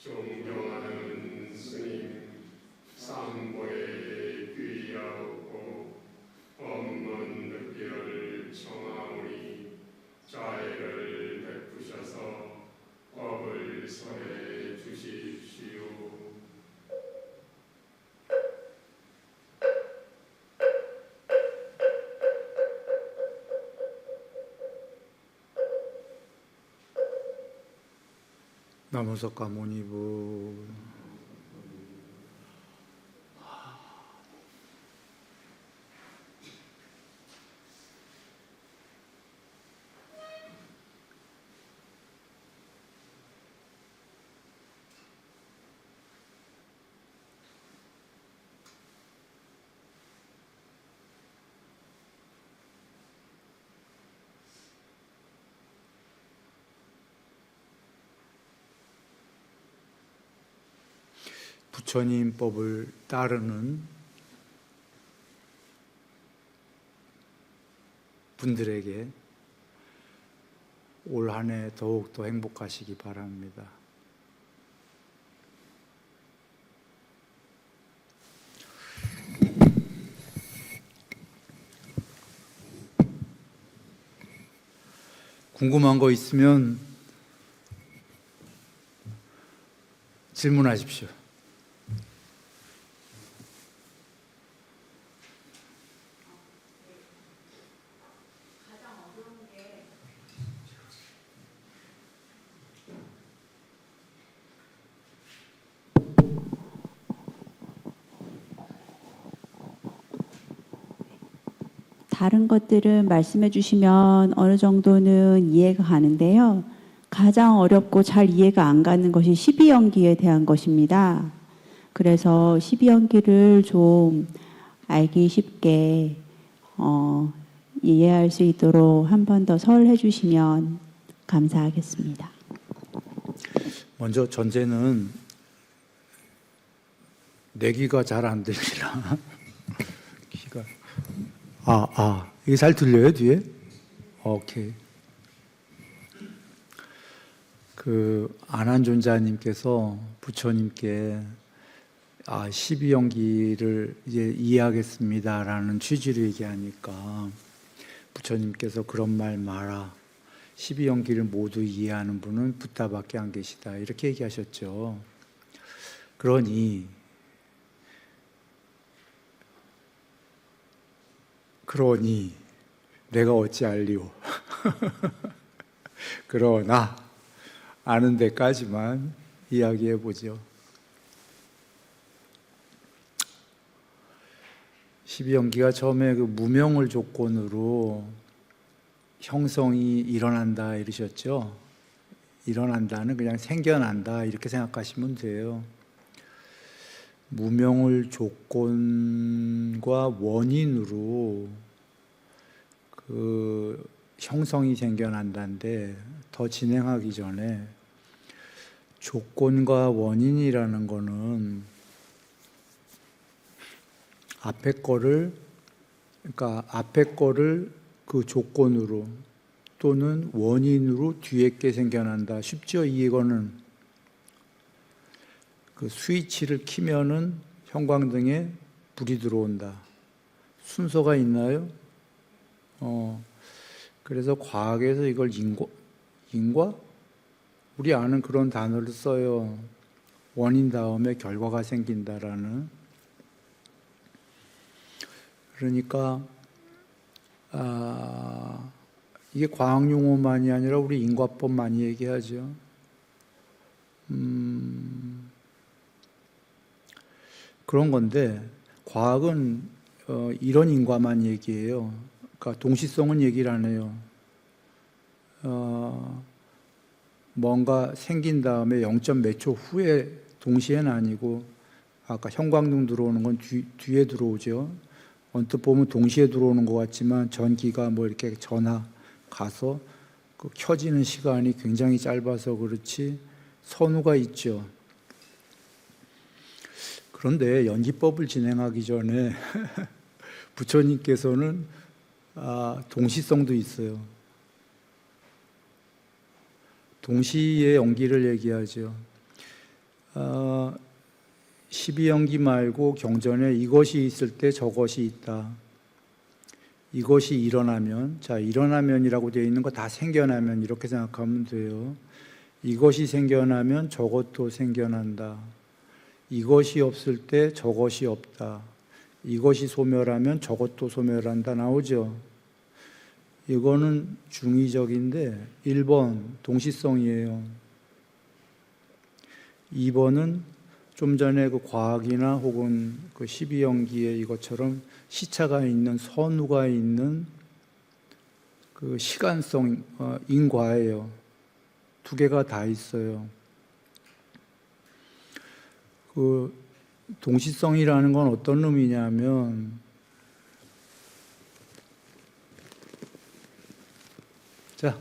존경하는 스님, 삼보에 귀의하옵고 법문 듣기를 청하오니 자애를 베푸셔서 법을 설해 주십시오. 나무석가모니부. 부처님법을 따르는 분들에게 올 한 해 더욱더 행복하시기 바랍니다. 궁금한 거 있으면 질문하십시오. 다른 것들은 말씀해 주시면 어느 정도는 이해가 가는데요. 가장 어렵고 잘 이해가 안 가는 것이 12연기에 대한 것입니다. 그래서 12연기를 좀 알기 쉽게 이해할 수 있도록 한 번 더 설해 주시면 감사하겠습니다. 먼저 전제는 내 귀가 잘 안 들리나? 귀가 이게 잘 들려요 뒤에? 오케이. 안한존자님께서 부처님께 12연기를 이제 이해하겠습니다라는 취지로 얘기하니까 부처님께서 그런 말 마라. 12연기를 모두 이해하는 분은 붓다밖에 안 계시다. 이렇게 얘기하셨죠. 그러니 내가 어찌 알리오. 그러나 아는 데까지만 이야기해 보죠. 12연기가 처음에 그 무명을 조건으로 형성이 일어난다 이러셨죠. 일어난다는 그냥 생겨난다 이렇게 생각하시면 돼요. 무명을 조건과 원인으로 그 형성이 생겨난다는데 더 진행하기 전에 조건과 원인이라는 거는 앞에 거를 그 조건으로 또는 원인으로 뒤에 게 생겨난다. 쉽죠? 이거는 그 스위치를 키면은 형광등에 불이 들어온다. 순서가 있나요? 그래서 과학에서 이걸 인과? 우리 아는 그런 단어를 써요. 원인 다음에 결과가 생긴다라는. 그러니까 이게 과학 용어만이 아니라 우리 인과법 많이 얘기하죠. 그런 건데 과학은 이런 인과만 얘기해요. 그러니까 동시성은 얘기를 안 해요. 뭔가 생긴 다음에 0. 몇 초 후에 동시에는 아니고 아까 형광등 들어오는 건 뒤에 들어오죠. 언뜻 보면 동시에 들어오는 것 같지만 전기가 뭐 이렇게 전화 가서 그 켜지는 시간이 굉장히 짧아서 그렇지 선후가 있죠. 그런데 연기법을 진행하기 전에 부처님께서는 동시성도 있어요. 동시에 연기를 얘기하죠. 십이연기 말고 경전에 이것이 있을 때 저것이 있다. 이것이 일어나면, 자, 일어나면이라고 되어 있는 거 다 생겨나면 이렇게 생각하면 돼요. 이것이 생겨나면 저것도 생겨난다. 이것이 없을 때 저것이 없다. 이것이 소멸하면 저것도 소멸한다. 나오죠? 이거는 중의적인데 1번 동시성이에요. 2번은 좀 전에 그 과학이나 혹은 그 12연기에 이것처럼 시차가 있는 선우가 있는 그 시간성 인과예요. 두 개가 다 있어요. 그 동시성이라는 건 어떤 의미냐면 자,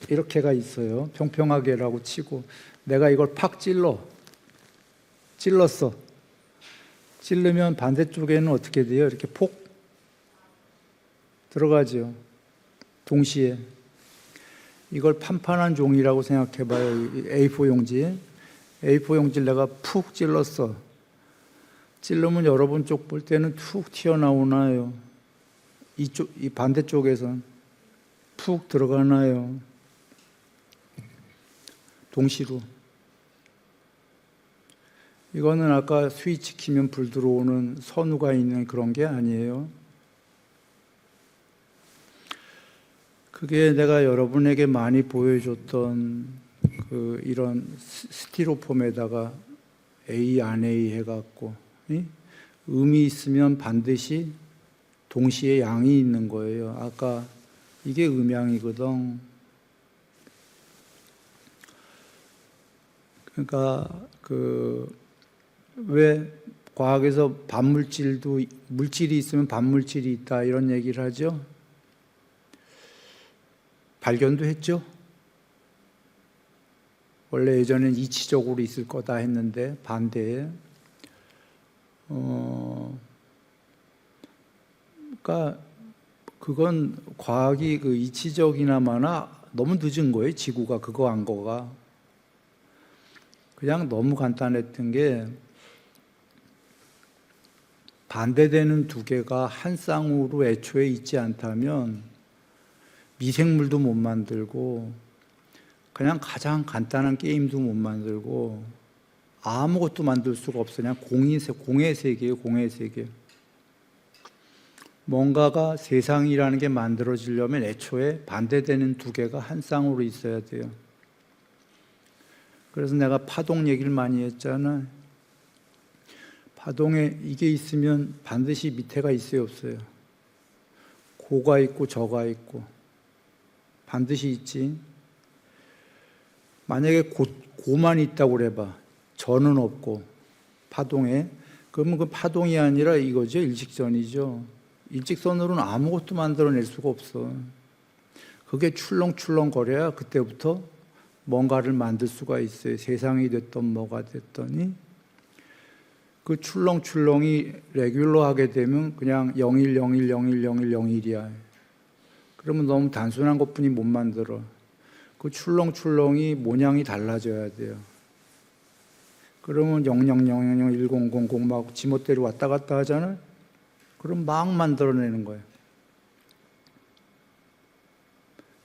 이렇게가 있어요. 평평하게라고 치고 내가 이걸 팍 찔렀어. 찔르면 반대쪽에는 어떻게 돼요? 이렇게 폭 들어가죠. 동시에. 이걸 판판한 종이라고 생각해봐요. A4 용지. A4 용지를 내가 푹 찔렀어. 찔르면 여러분 쪽 볼 때는 툭 튀어나오나요? 이 반대쪽에선 푹 들어가나요? 동시로. 이거는 아까 스위치 키면 불 들어오는 선우가 있는 그런 게 아니에요. 그게 내가 여러분에게 많이 보여줬던 그 이런 스티로폼에다가 A 안 A 해갖고 음이 있으면 반드시 동시에 양이 있는 거예요. 아까 이게 음양이거든. 그러니까 왜 과학에서 물질이 있으면 반물질이 있다 이런 얘기를 하죠. 발견도 했죠. 원래 예전엔 이치적으로 있을 거다 했는데 반대에 그러니까 그건 과학이 그 이치적이나마나 너무 늦은 거예요. 지구가 그거 한 거가 그냥 너무 간단했던 게 반대되는 두 개가 한 쌍으로 애초에 있지 않다면 미생물도 못 만들고 그냥 가장 간단한 게임도 못 만들고 아무것도 만들 수가 없어요. 그냥 공의 세계예요. 공의 세계. 뭔가가 세상이라는 게 만들어지려면 애초에 반대되는 두 개가 한 쌍으로 있어야 돼요. 그래서 내가 파동 얘기를 많이 했잖아. 파동에 이게 있으면 반드시 밑에가 있어요, 없어요? 고가 있고 저가 있고 반드시 있지. 만약에 고만 있다고 그래봐. 저는 없고 파동에. 그러면 그 파동이 아니라 이거죠. 일직선이죠. 일직선으로는 아무것도 만들어낼 수가 없어. 그게 출렁출렁 거려야 그때부터 뭔가를 만들 수가 있어요. 세상이 됐든 뭐가 됐더니 그 출렁출렁이 레귤러하게 되면 그냥 01010101이야. 그러면 너무 단순한 것뿐이 못 만들어. 그 출렁출렁이 모양이 달라져야 돼요. 그러면 00001000 막 지멋대로 왔다 갔다 하잖아요. 그럼 막 만들어내는 거예요.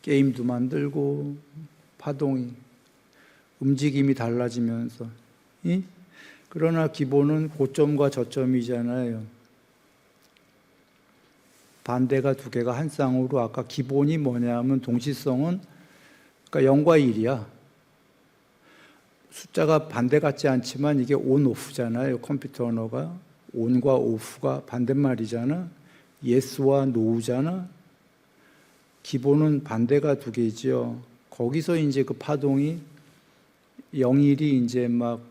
게임도 만들고 파동이 움직임이 달라지면서 그러나 기본은 고점과 저점이잖아요. 반대가 두 개가 한 쌍으로 아까 기본이 뭐냐면 동시성은 그러니까 0과 1이야. 숫자가 반대 같지 않지만 이게 온, 오프잖아요. 컴퓨터 언어가. 온과 오프가 반대말이잖아. 예스와 노우잖아. 기본은 반대가 두 개지요. 거기서 이제 그 파동이 0일이 이제 막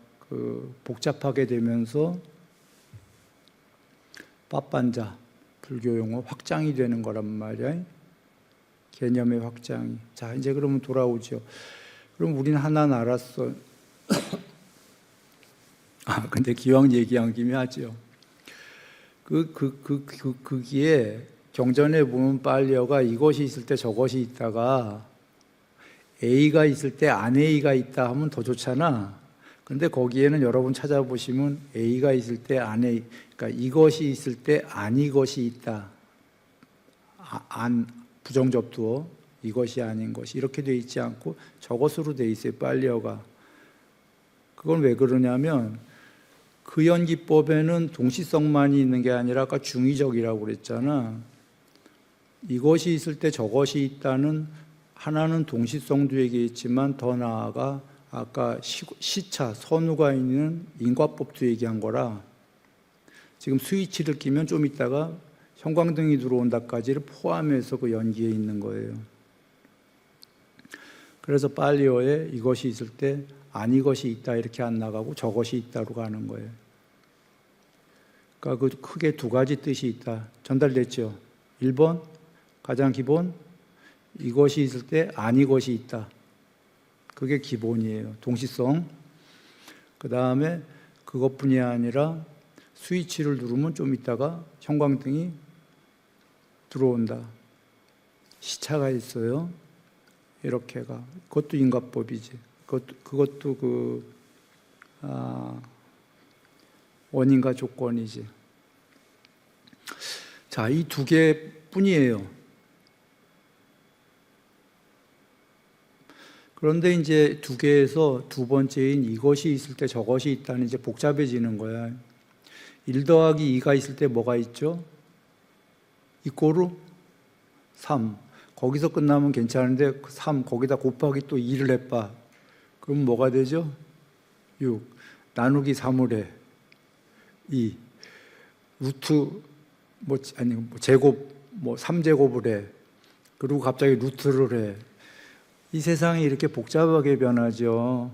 복잡하게 되면서 빠빤자 불교 용어 확장이 되는 거란 말이야. 개념의 확장이. 자, 이제 그러면 돌아오죠. 그럼 우리는 하나는 알았어. 근데 기왕 얘기한 김에 하죠. 그기에 경전에 보면 빨리어가 이것이 있을 때 저것이 있다가 A가 있을 때 안 A가 있다 하면 더 좋잖아. 근데 거기에는 여러분 찾아보시면 A가 있을 때 안에, 그러니까 이것이 있을 때 아니것이 있다. 부정접두어, 이것이 아닌 것이 이렇게 돼 있지 않고 저것으로 돼 있어요. 빨리어가. 그건 왜 그러냐면 그 연기법에는 동시성만이 있는 게 아니라 아까 중의적이라고 그랬잖아. 이것이 있을 때 저것이 있다는 하나는 동시성도 얘기했지만 더 나아가 아까 시차, 선우가 있는 인과법도 얘기한 거라 지금 스위치를 끼면 좀 있다가 형광등이 들어온다까지를 포함해서 그 연기에 있는 거예요. 그래서 빨리어에 이것이 있을 때 아니것이 있다 이렇게 안 나가고 저것이 있다로 가는 거예요. 그러니까 그 크게 두 가지 뜻이 있다. 전달됐죠? 1번 가장 기본, 이것이 있을 때 아니것이 있다. 그게 기본이에요. 동시성. 그 다음에 그것뿐이 아니라 스위치를 누르면 좀 있다가 형광등이 들어온다. 시차가 있어요. 이렇게가. 그것도 인과법이지. 그것도 원인과 조건이지. 자, 이 두 개뿐이에요. 그런데 이제 두 개에서 두 번째인 이것이 있을 때 저것이 있다는 이제 복잡해지는 거야. 1 더하기 2가 있을 때 뭐가 있죠? 이꼬르 3. 거기서 끝나면 괜찮은데 3 거기다 곱하기 또 2를 해봐. 그럼 뭐가 되죠? 6. 나누기 3을 해. 2. 루트 제곱 3제곱을 해. 그리고 갑자기 루트를 해. 이 세상이 이렇게 복잡하게 변하죠.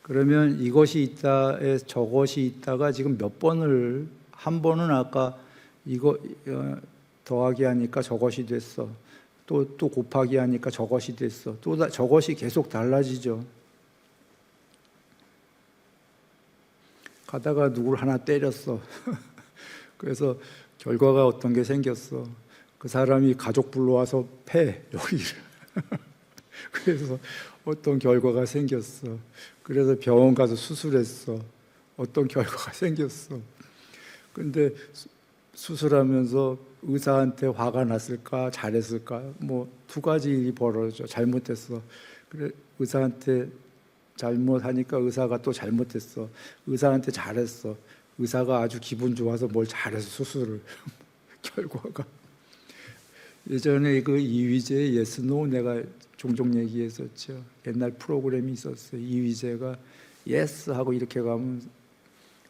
그러면 이것이 있다에 저것이 있다가 지금 몇 번을, 한 번은 아까 이거 더하기 하니까 저것이 됐어. 또 곱하기 하니까 저것이 됐어. 또 저것이 계속 달라지죠. 가다가 누굴 하나 때렸어. 그래서 결과가 어떤 게 생겼어. 그 사람이 가족 불러와서 패, 여기를. 그래서 어떤 결과가 생겼어. 그래서 병원 가서 수술했어. 어떤 결과가 생겼어. 근데 수술하면서 의사한테 화가 났을까, 잘했을까? 두 가지 일이 벌어져. 잘못했어. 그래, 의사한테 잘못하니까 의사가 또 잘못했어. 의사한테 잘했어. 의사가 아주 기분 좋아서 뭘 잘해서 수술을. 결과가. 예전에 그 이휘재 예스 노 내가 종종 얘기했었죠. 옛날 프로그램이 있었어요. 이휘재가 예스 하고 이렇게 가면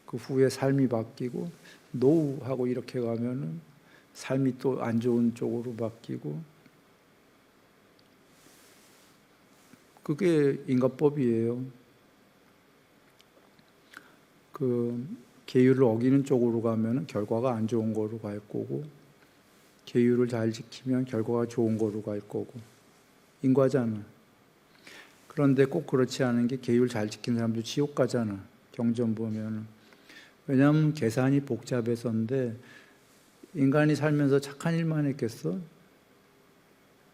그 후에 삶이 바뀌고 노 하고 이렇게 가면은 삶이 또 안 좋은 쪽으로 바뀌고 그게 인과법이에요. 그 계율을 어기는 쪽으로 가면은 결과가 안 좋은 거로 갈 거고 계율을 잘 지키면 결과가 좋은 거로 갈 거고 인과잖아. 그런데 꼭 그렇지 않은 게 계율 잘 지키는 사람도 지옥 가잖아. 경전 보면은. 왜냐하면 계산이 복잡해서인데 인간이 살면서 착한 일만 했겠어?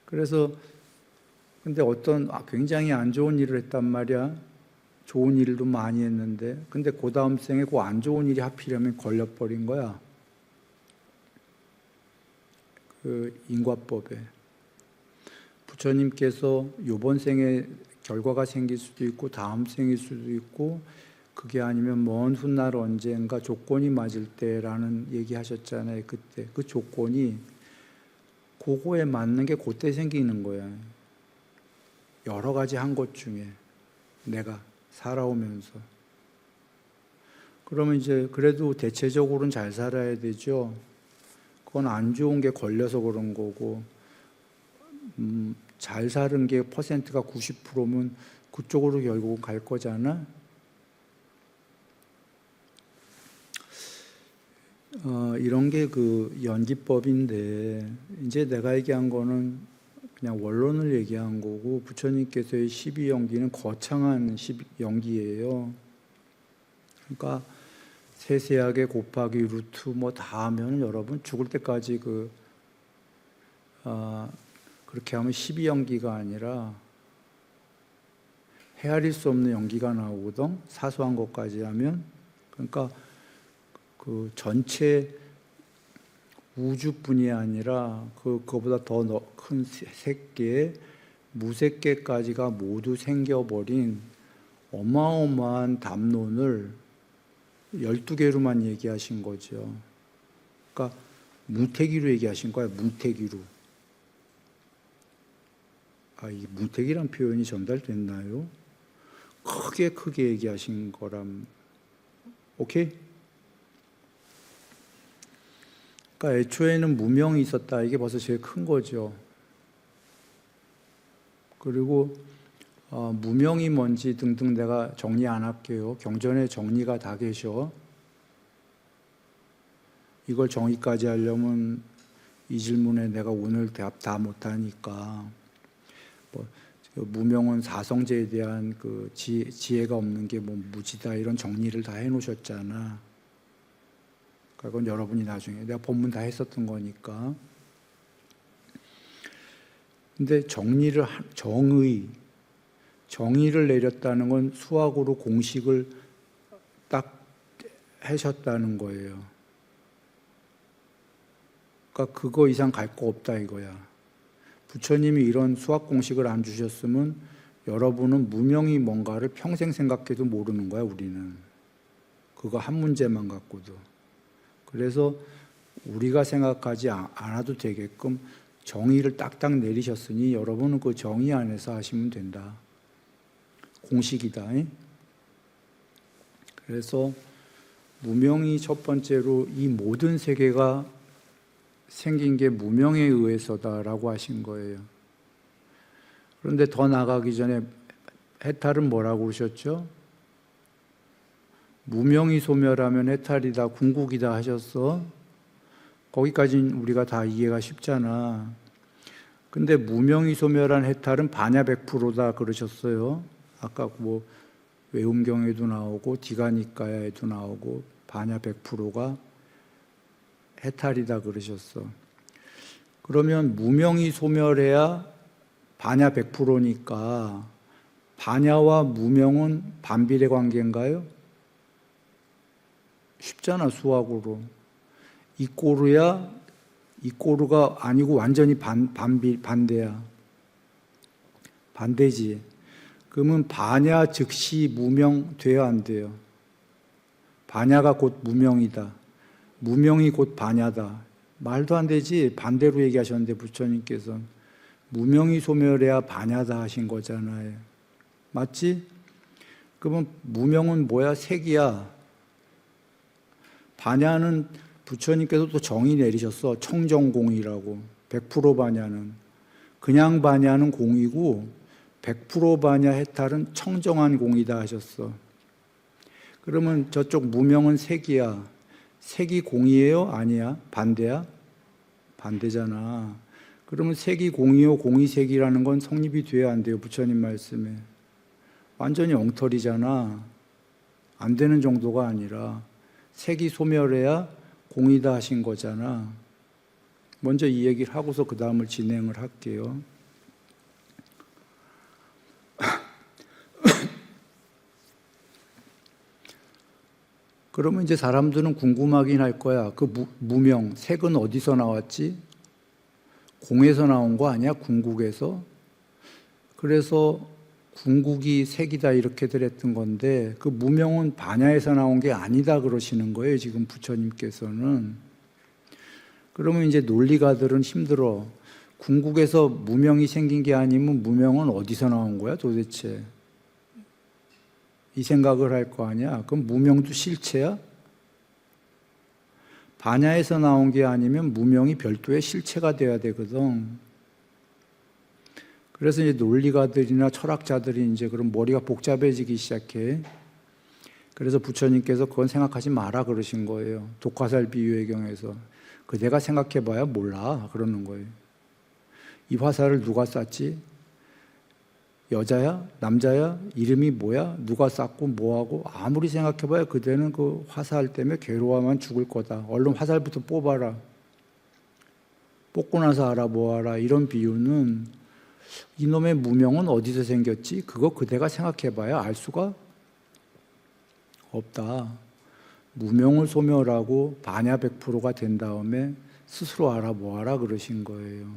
그래서 근데 어떤 굉장히 안 좋은 일을 했단 말이야. 좋은 일도 많이 했는데 근데 그 다음 생에 그 안 좋은 일이 하필이면 걸려버린 거야. 그 인과법에 부처님께서 이번 생에 결과가 생길 수도 있고 다음 생일 수도 있고 그게 아니면 먼 훗날 언젠가 조건이 맞을 때라는 얘기하셨잖아요. 그때 그 조건이 그거에 맞는 게 그때 생기는 거야. 여러 가지 한 것 중에 내가 살아오면서 그러면 이제 그래도 대체적으로는 잘 살아야 되죠. 그건 안 좋은 게 걸려서 그런 거고 잘 사는 게 퍼센트가 90%면 그쪽으로 결국은 갈 거잖아. 이런 게 그 연기법인데 이제 내가 얘기한 거는 그냥 원론을 얘기한 거고 부처님께서의 12연기는 거창한 연기예요. 그러니까 세세하게 곱하기 루트 다 하면 여러분 죽을 때까지 그렇게 하면 12연기가 아니라 헤아릴 수 없는 연기가 나오거든. 사소한 것까지 하면. 그러니까 그 전체 우주뿐이 아니라 그거보다 더 큰 새끼, 무새끼까지가 모두 생겨버린 어마어마한 담론을 12개로만 얘기하신 거죠. 그러니까 뭉태기로 얘기하신 거야, 뭉태기로. 이게 뭉태기란 표현이 전달됐나요? 크게 얘기하신 거람. 오케이? 그러니까 애초에는 무명이 있었다. 이게 벌써 제일 큰 거죠. 그리고 무명이 뭔지 등등 내가 정리 안 할게요. 경전에 정리가 다 계셔. 이걸 정의까지 하려면 이 질문에 내가 오늘 대답 다 못하니까 무명은 사성제에 대한 그 지혜가 없는 게 뭐 무지다 이런 정리를 다 해놓으셨잖아. 그건 여러분이 나중에 내가 본문 다 했었던 거니까. 근데 정의를 내렸다는 건 수학으로 공식을 딱 하셨다는 거예요. 그러니까 그거 이상 갈 거 없다 이거야. 부처님이 이런 수학 공식을 안 주셨으면 여러분은 무명이 뭔가를 평생 생각해도 모르는 거야, 우리는. 그거 한 문제만 갖고도. 그래서 우리가 생각하지 않아도 되게끔 정의를 딱딱 내리셨으니 여러분은 그 정의 안에서 하시면 된다. 공식이다. 그래서 무명이 첫 번째로 이 모든 세계가 생긴 게 무명에 의해서다라고 하신 거예요. 그런데 더 나가기 전에 해탈은 뭐라고 그러셨죠? 무명이 소멸하면 해탈이다, 궁극이다 하셨어. 거기까지는 우리가 다 이해가 쉽잖아. 근데 무명이 소멸한 해탈은 반야 100%다 그러셨어요. 아까 뭐 외음경에도 나오고 디가니까야에도 나오고 반야 100%가 해탈이다 그러셨어. 그러면 무명이 소멸해야 반야 100%니까 반야와 무명은 반비례 관계인가요? 쉽잖아, 수학으로. 이꼬르야, 이꼬르가 아니고 완전히 반대야. 반대지. 그러면 반야 즉시 무명 돼야 안 돼요? 반야가 곧 무명이다. 무명이 곧 반야다. 말도 안 되지. 반대로 얘기하셨는데 부처님께서는 무명이 소멸해야 반야다 하신 거잖아요. 맞지? 그러면 무명은 뭐야? 색이야. 반야는 부처님께서 또 정의 내리셨어. 청정공이라고. 100% 반야는. 그냥 반야는 공이고 100% 반야 해탈은 청정한 공이다 하셨어. 그러면 저쪽 무명은 색이야. 색이 공이에요? 아니야? 반대야? 반대잖아. 그러면 색이 공이요, 공이 색이라는 건 성립이 돼야 안 돼요, 부처님 말씀에. 완전히 엉터리잖아. 안 되는 정도가 아니라 색이 소멸해야 공이다 하신 거잖아. 먼저 이 얘기를 하고서 그 다음을 진행을 할게요. 그러면 이제 사람들은 궁금하긴 할 거야. 그 무명, 색은 어디서 나왔지? 공에서 나온 거 아니야? 궁극에서? 그래서 궁극이 색이다 이렇게들 했던 건데 그 무명은 반야에서 나온 게 아니다 그러시는 거예요, 지금 부처님께서는. 그러면 이제 논리가들은 힘들어. 궁극에서 무명이 생긴 게 아니면 무명은 어디서 나온 거야 도대체? 이 생각을 할 거 아니야. 그럼 무명도 실체야? 반야에서 나온 게 아니면 무명이 별도의 실체가 돼야 되거든. 그래서 이제 논리가들이나 철학자들이 이제 그럼 머리가 복잡해지기 시작해. 그래서 부처님께서 그건 생각하지 마라 그러신 거예요. 독화살 비유의 경에서. 그 내가 생각해봐야 몰라 그러는 거예요. 이 화살을 누가 쐈지? 여자야? 남자야? 이름이 뭐야? 누가 쐈고 뭐하고? 아무리 생각해봐야 그대는 그 화살 때문에 괴로워하면 죽을 거다. 얼른 화살부터 뽑아라. 뽑고 나서 알아보아라. 이런 비유는 이놈의 무명은 어디서 생겼지? 그거 그대가 생각해봐야 알 수가 없다. 무명을 소멸하고 반야 100%가 된 다음에 스스로 알아보아라 그러신 거예요.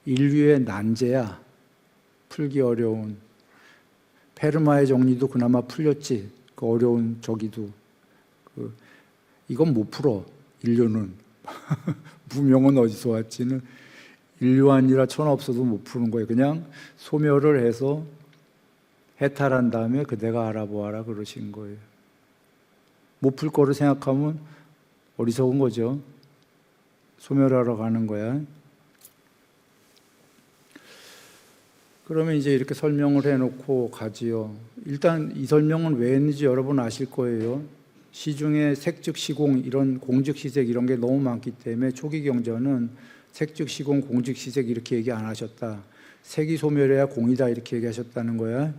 인류의 난제야. 풀기 어려운. 페르마의 정리도 그나마 풀렸지. 그 어려운 저기도. 이건 못 풀어. 인류는. 무명은 어디서 왔지는 인류 아니라 천하 없어도 못 푸는 거예요. 그냥 소멸을 해서 해탈한 다음에 그대가 알아보아라 그러신 거예요. 못 풀 거를 생각하면 어리석은 거죠. 소멸하러 가는 거야. 그러면 이제 이렇게 설명을 해놓고 가지요. 일단 이 설명은 왜 했는지 여러분 아실 거예요. 시중에 색즉 시공 이런 공즉 시색 이런 게 너무 많기 때문에 초기 경전은 색즉 시공 공즉 시색 이렇게 얘기 안 하셨다. 색이 소멸해야 공이다 이렇게 얘기하셨다는 거야.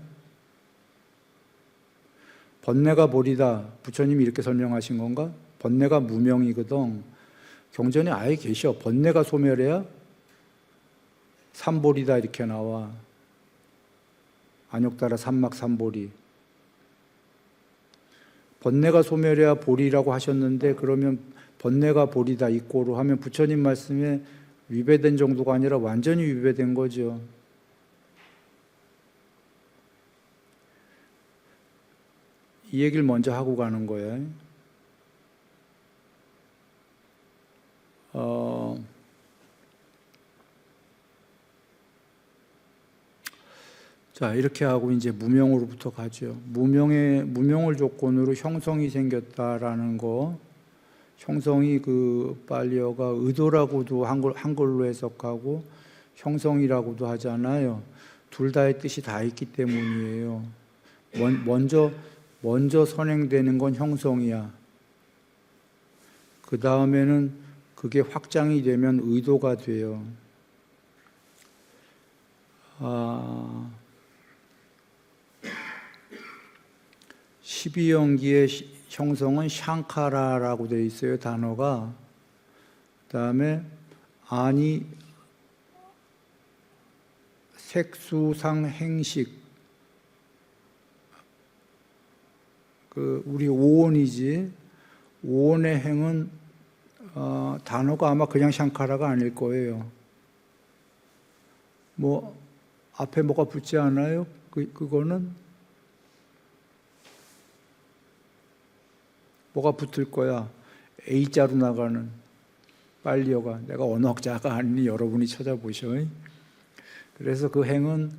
번뇌가 보리다. 부처님이 이렇게 설명하신 건가? 번뇌가 무명이거든. 경전에 아예 계셔. 번뇌가 소멸해야 삼보리다 이렇게 나와. 안욕따라 삼막 삼보리. 번뇌가 소멸해야 보리라고 하셨는데 그러면 번뇌가 보리다 이꼬로 하면 부처님 말씀에 위배된 정도가 아니라 완전히 위배된 거죠. 이 얘기를 먼저 하고 가는 거예요. 자, 이렇게 하고 이제 무명으로부터 가죠. 무명을 조건으로 형성이 생겼다라는 거. 형성이 그 빨리어가 의도라고도 한글로 해석하고 형성이라고도 하잖아요. 둘 다의 뜻이 다 있기 때문이에요. 먼저 선행되는 건 형성이야. 그 다음에는 그게 확장이 되면 의도가 돼요. 12연기의 형성은 샹카라라고 되어 있어요, 단어가. 그 다음에 아니 색수상 행식. 우리 오온이지. 오온의 행은 단어가 아마 그냥 샹카라가 아닐 거예요. 뭐 앞에 뭐가 붙지 않아요? 그거는 뭐가 붙을 거야? A자로 나가는 빨리어가. 내가 언어학자가 아니니 여러분이 찾아보셔. 그래서 그 행은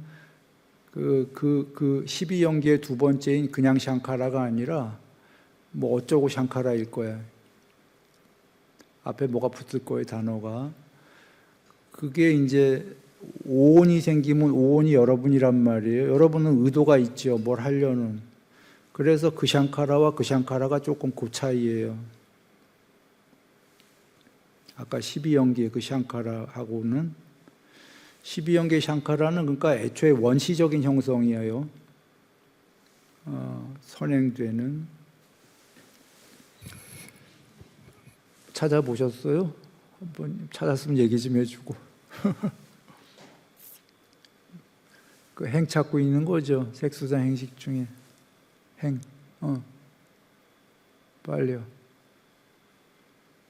그 12연기의 두 번째인 그냥 샹카라가 아니라 뭐 어쩌고 샹카라일 거야. 앞에 뭐가 붙을 거예요, 단어가. 그게 이제 오온이 생기면 오온이 여러분이란 말이에요. 여러분은 의도가 있죠, 뭘 하려는. 그래서 그 샹카라와 그 샹카라가 조금 그 차이예요. 아까 12연기의 그 샹카라하고는 12연기의 샹카라는 그러니까 애초에 원시적인 형성이에요. 선행되는. 찾아보셨어요? 한번 찾았으면 얘기 좀 해주고. 그 행 찾고 있는 거죠. 색수상 행식 중에. 행, 빨리요.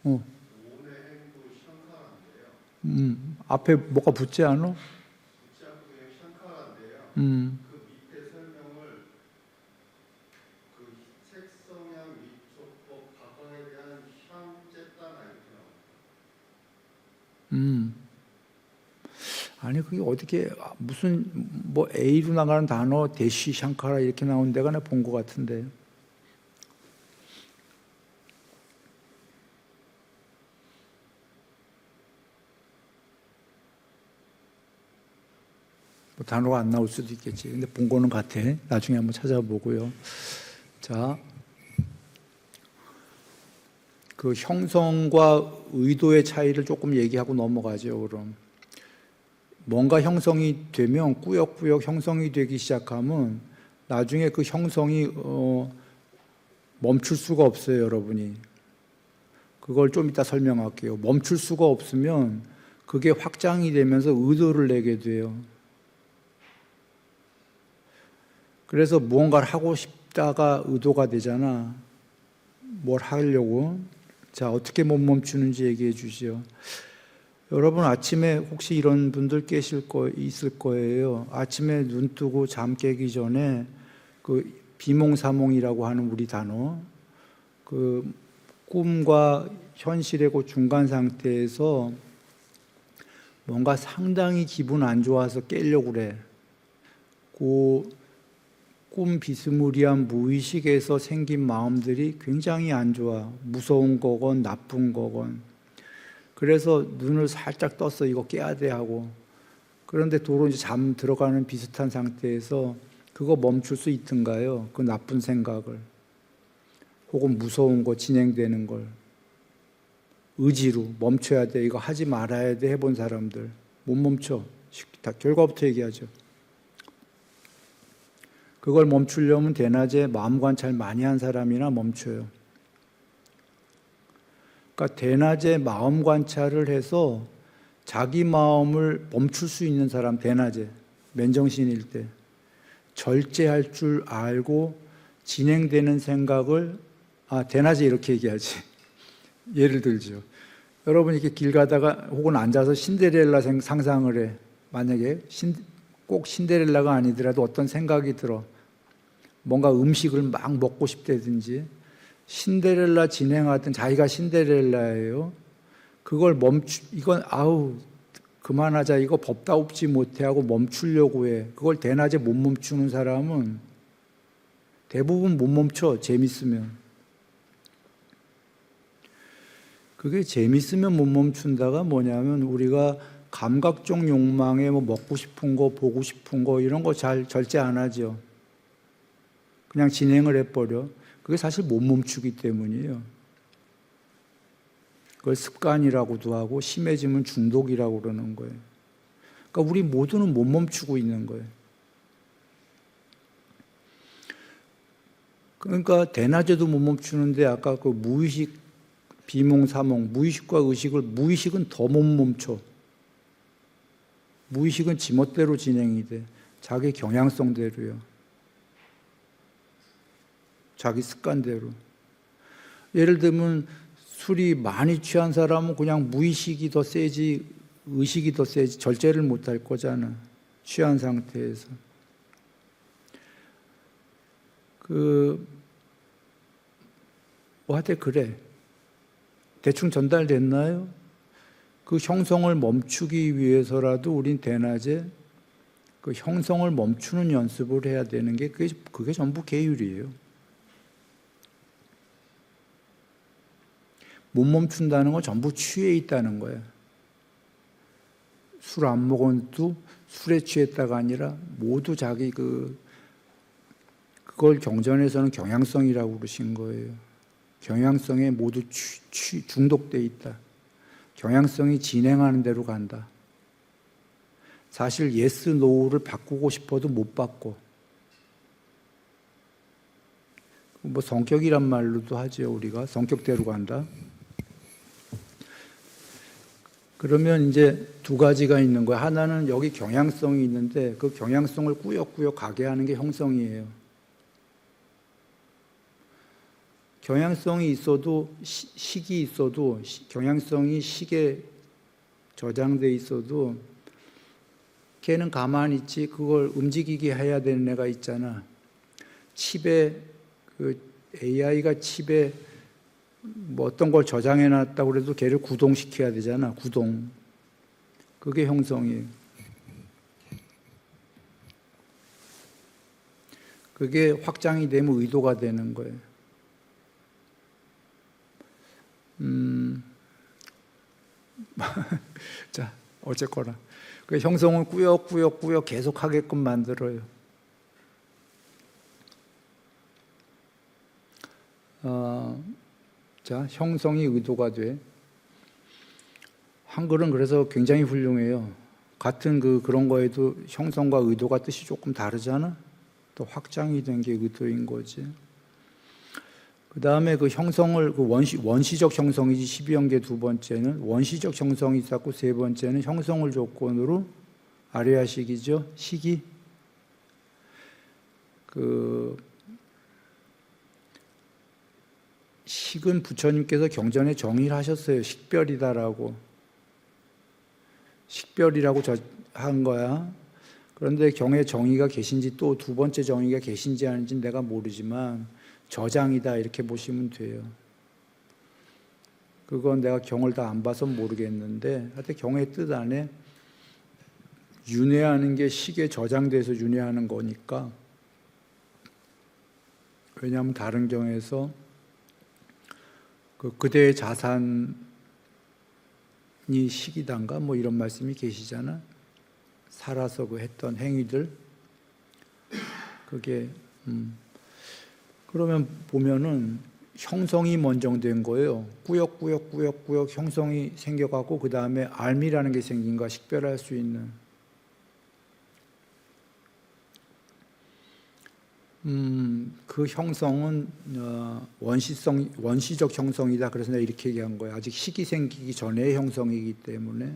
오온의 행도 샹카라인데요. 앞에 뭐가 붙지 않아? 붙지 않고 그냥 샹카라인데요. 그 밑에 설명을 그 색성향 위촉법 각각에 대한 향제따나 이렇게 나옵니다. 아니 그게 어떻게 무슨 뭐 A로 나가는 단어 대시 샹카라 이렇게 나온 데가 내가 본 것 같은데. 뭐 단어가 안 나올 수도 있겠지. 근데 본 거는 같아. 나중에 한번 찾아보고요. 자, 그 형성과 의도의 차이를 조금 얘기하고 넘어가죠. 그럼. 뭔가 형성이 되면 꾸역꾸역 형성이 되기 시작하면 나중에 그 형성이 멈출 수가 없어요, 여러분이. 그걸 좀 이따 설명할게요. 멈출 수가 없으면 그게 확장이 되면서 의도를 내게 돼요. 그래서 무언가를 하고 싶다가 의도가 되잖아. 뭘 하려고. 자, 어떻게 못 멈추는지 얘기해 주시죠. 여러분 아침에 혹시 이런 분들 있을 거예요. 아침에 눈 뜨고 잠 깨기 전에 그 비몽사몽이라고 하는 우리 단어, 그 꿈과 현실의 그 중간 상태에서 뭔가 상당히 기분 안 좋아서 깨려고 그래. 그 꿈 비스무리한 무의식에서 생긴 마음들이 굉장히 안 좋아. 무서운 거건 나쁜 거건. 그래서 눈을 살짝 떴어. 이거 깨야 돼 하고. 그런데 도로 이제 잠 들어가는 비슷한 상태에서 그거 멈출 수 있던가요? 그 나쁜 생각을. 혹은 무서운 거 진행되는 걸. 의지로 멈춰야 돼. 이거 하지 말아야 돼. 해본 사람들. 못 멈춰. 다 결과부터 얘기하죠. 그걸 멈추려면 대낮에 마음 관찰 많이 한 사람이나 멈춰요. 그러니까 대낮에 마음 관찰을 해서 자기 마음을 멈출 수 있는 사람, 대낮에 맨정신일 때 절제할 줄 알고 진행되는 생각을 대낮에 이렇게 얘기하지. 예를 들죠. 여러분 이렇게 길 가다가 혹은 앉아서 신데렐라 상상을 해. 만약에 꼭 신데렐라가 아니더라도 어떤 생각이 들어. 뭔가 음식을 막 먹고 싶다든지 신데렐라 진행하든 자기가 신데렐라예요. 그걸 이건 그만하자. 이거 법다웁지 못해 하고 멈추려고 해. 그걸 대낮에 못 멈추는 사람은 대부분 못 멈춰. 재밌으면. 그게 재밌으면 못 멈춘다가 뭐냐면 우리가 감각적 욕망에 뭐 먹고 싶은 거, 보고 싶은 거 이런 거 절제 안 하죠. 그냥 진행을 해버려. 그게 사실 못 멈추기 때문이에요. 그걸 습관이라고도 하고 심해지면 중독이라고 그러는 거예요. 그러니까 우리 모두는 못 멈추고 있는 거예요. 그러니까 대낮에도 못 멈추는데 아까 그 무의식, 비몽사몽, 무의식과 의식을 무의식은 더 못 멈춰. 무의식은 지멋대로 진행이 돼. 자기 경향성대로요. 자기 습관대로. 예를 들면 술이 많이 취한 사람은 그냥 무의식이 더 세지 의식이 더 세지 절제를 못할 거잖아. 취한 상태에서. 하여튼 그래. 대충 전달됐나요? 그 형성을 멈추기 위해서라도 우린 대낮에 그 형성을 멈추는 연습을 해야 되는 게 그게 전부 계율이에요. 못 멈춘다는 건 전부 취해 있다는 거예요. 술 안 먹어도 술에 취했다가 아니라 모두 자기 그걸 경전에서는 경향성이라고 그러신 거예요. 경향성에 모두 중독돼 있다. 경향성이 진행하는 대로 간다. 사실 예스, 노를 바꾸고 싶어도 못 바꿔. 뭐 성격이란 말로도 하죠. 우리가 성격대로 간다. 그러면 이제 두 가지가 있는 거야. 하나는 여기 경향성이 있는데 그 경향성을 꾸역꾸역 가게 하는 게 형성이에요. 경향성이 있어도 식이 있어도 경향성이 식에 저장돼 있어도 걔는 가만히 있지 그걸 움직이게 해야 되는 애가 있잖아. 칩에 AI가 칩에 뭐 어떤 걸 저장해 놨다고 그래도 걔를 구동시켜야 되잖아. 구동. 그게 형성이에요. 그게 확장이 되면 의도가 되는 거예요. 자, 어쨌거나. 그 형성을 꾸역꾸역 계속 하게끔 만들어요. 자, 형성이 의도가 돼. 한글은 그래서 굉장히 훌륭해요. 같은 그런 거에도 형성과 의도가 뜻이 조금 다르잖아. 또 확장이 된 게 의도인 거지. 그 다음에 그 형성을 그 원시적 형성이지 12형계 두 번째는 원시적 형성이 있었고 세 번째는 형성을 조건으로 아래아식이죠. 식이 식은 부처님께서 경전에 정의를 하셨어요. 식별이다라고. 식별이라고 한 거야. 그런데 경에 정의가 계신지 또 두 번째 정의가 계신지 아닌지 내가 모르지만 저장이다 이렇게 보시면 돼요. 그건 내가 경을 다 안 봐서 모르겠는데 하여튼 경의 뜻 안에 윤회하는 게 식에 저장돼서 윤회하는 거니까. 왜냐하면 다른 경에서 그대의 자산이 식이단가 뭐 이런 말씀이 계시잖아. 살아서 그 했던 행위들 그게 그러면 보면은 형성이 먼저 된 거예요. 꾸역꾸역 형성이 생겨가고 그 다음에 알미라는 게 생긴 거야. 식별할 수 있는. 그 형성은 원시적 형성이다. 그래서 내가 이렇게 얘기한 거예요. 아직 식이 생기기 전의 형성이기 때문에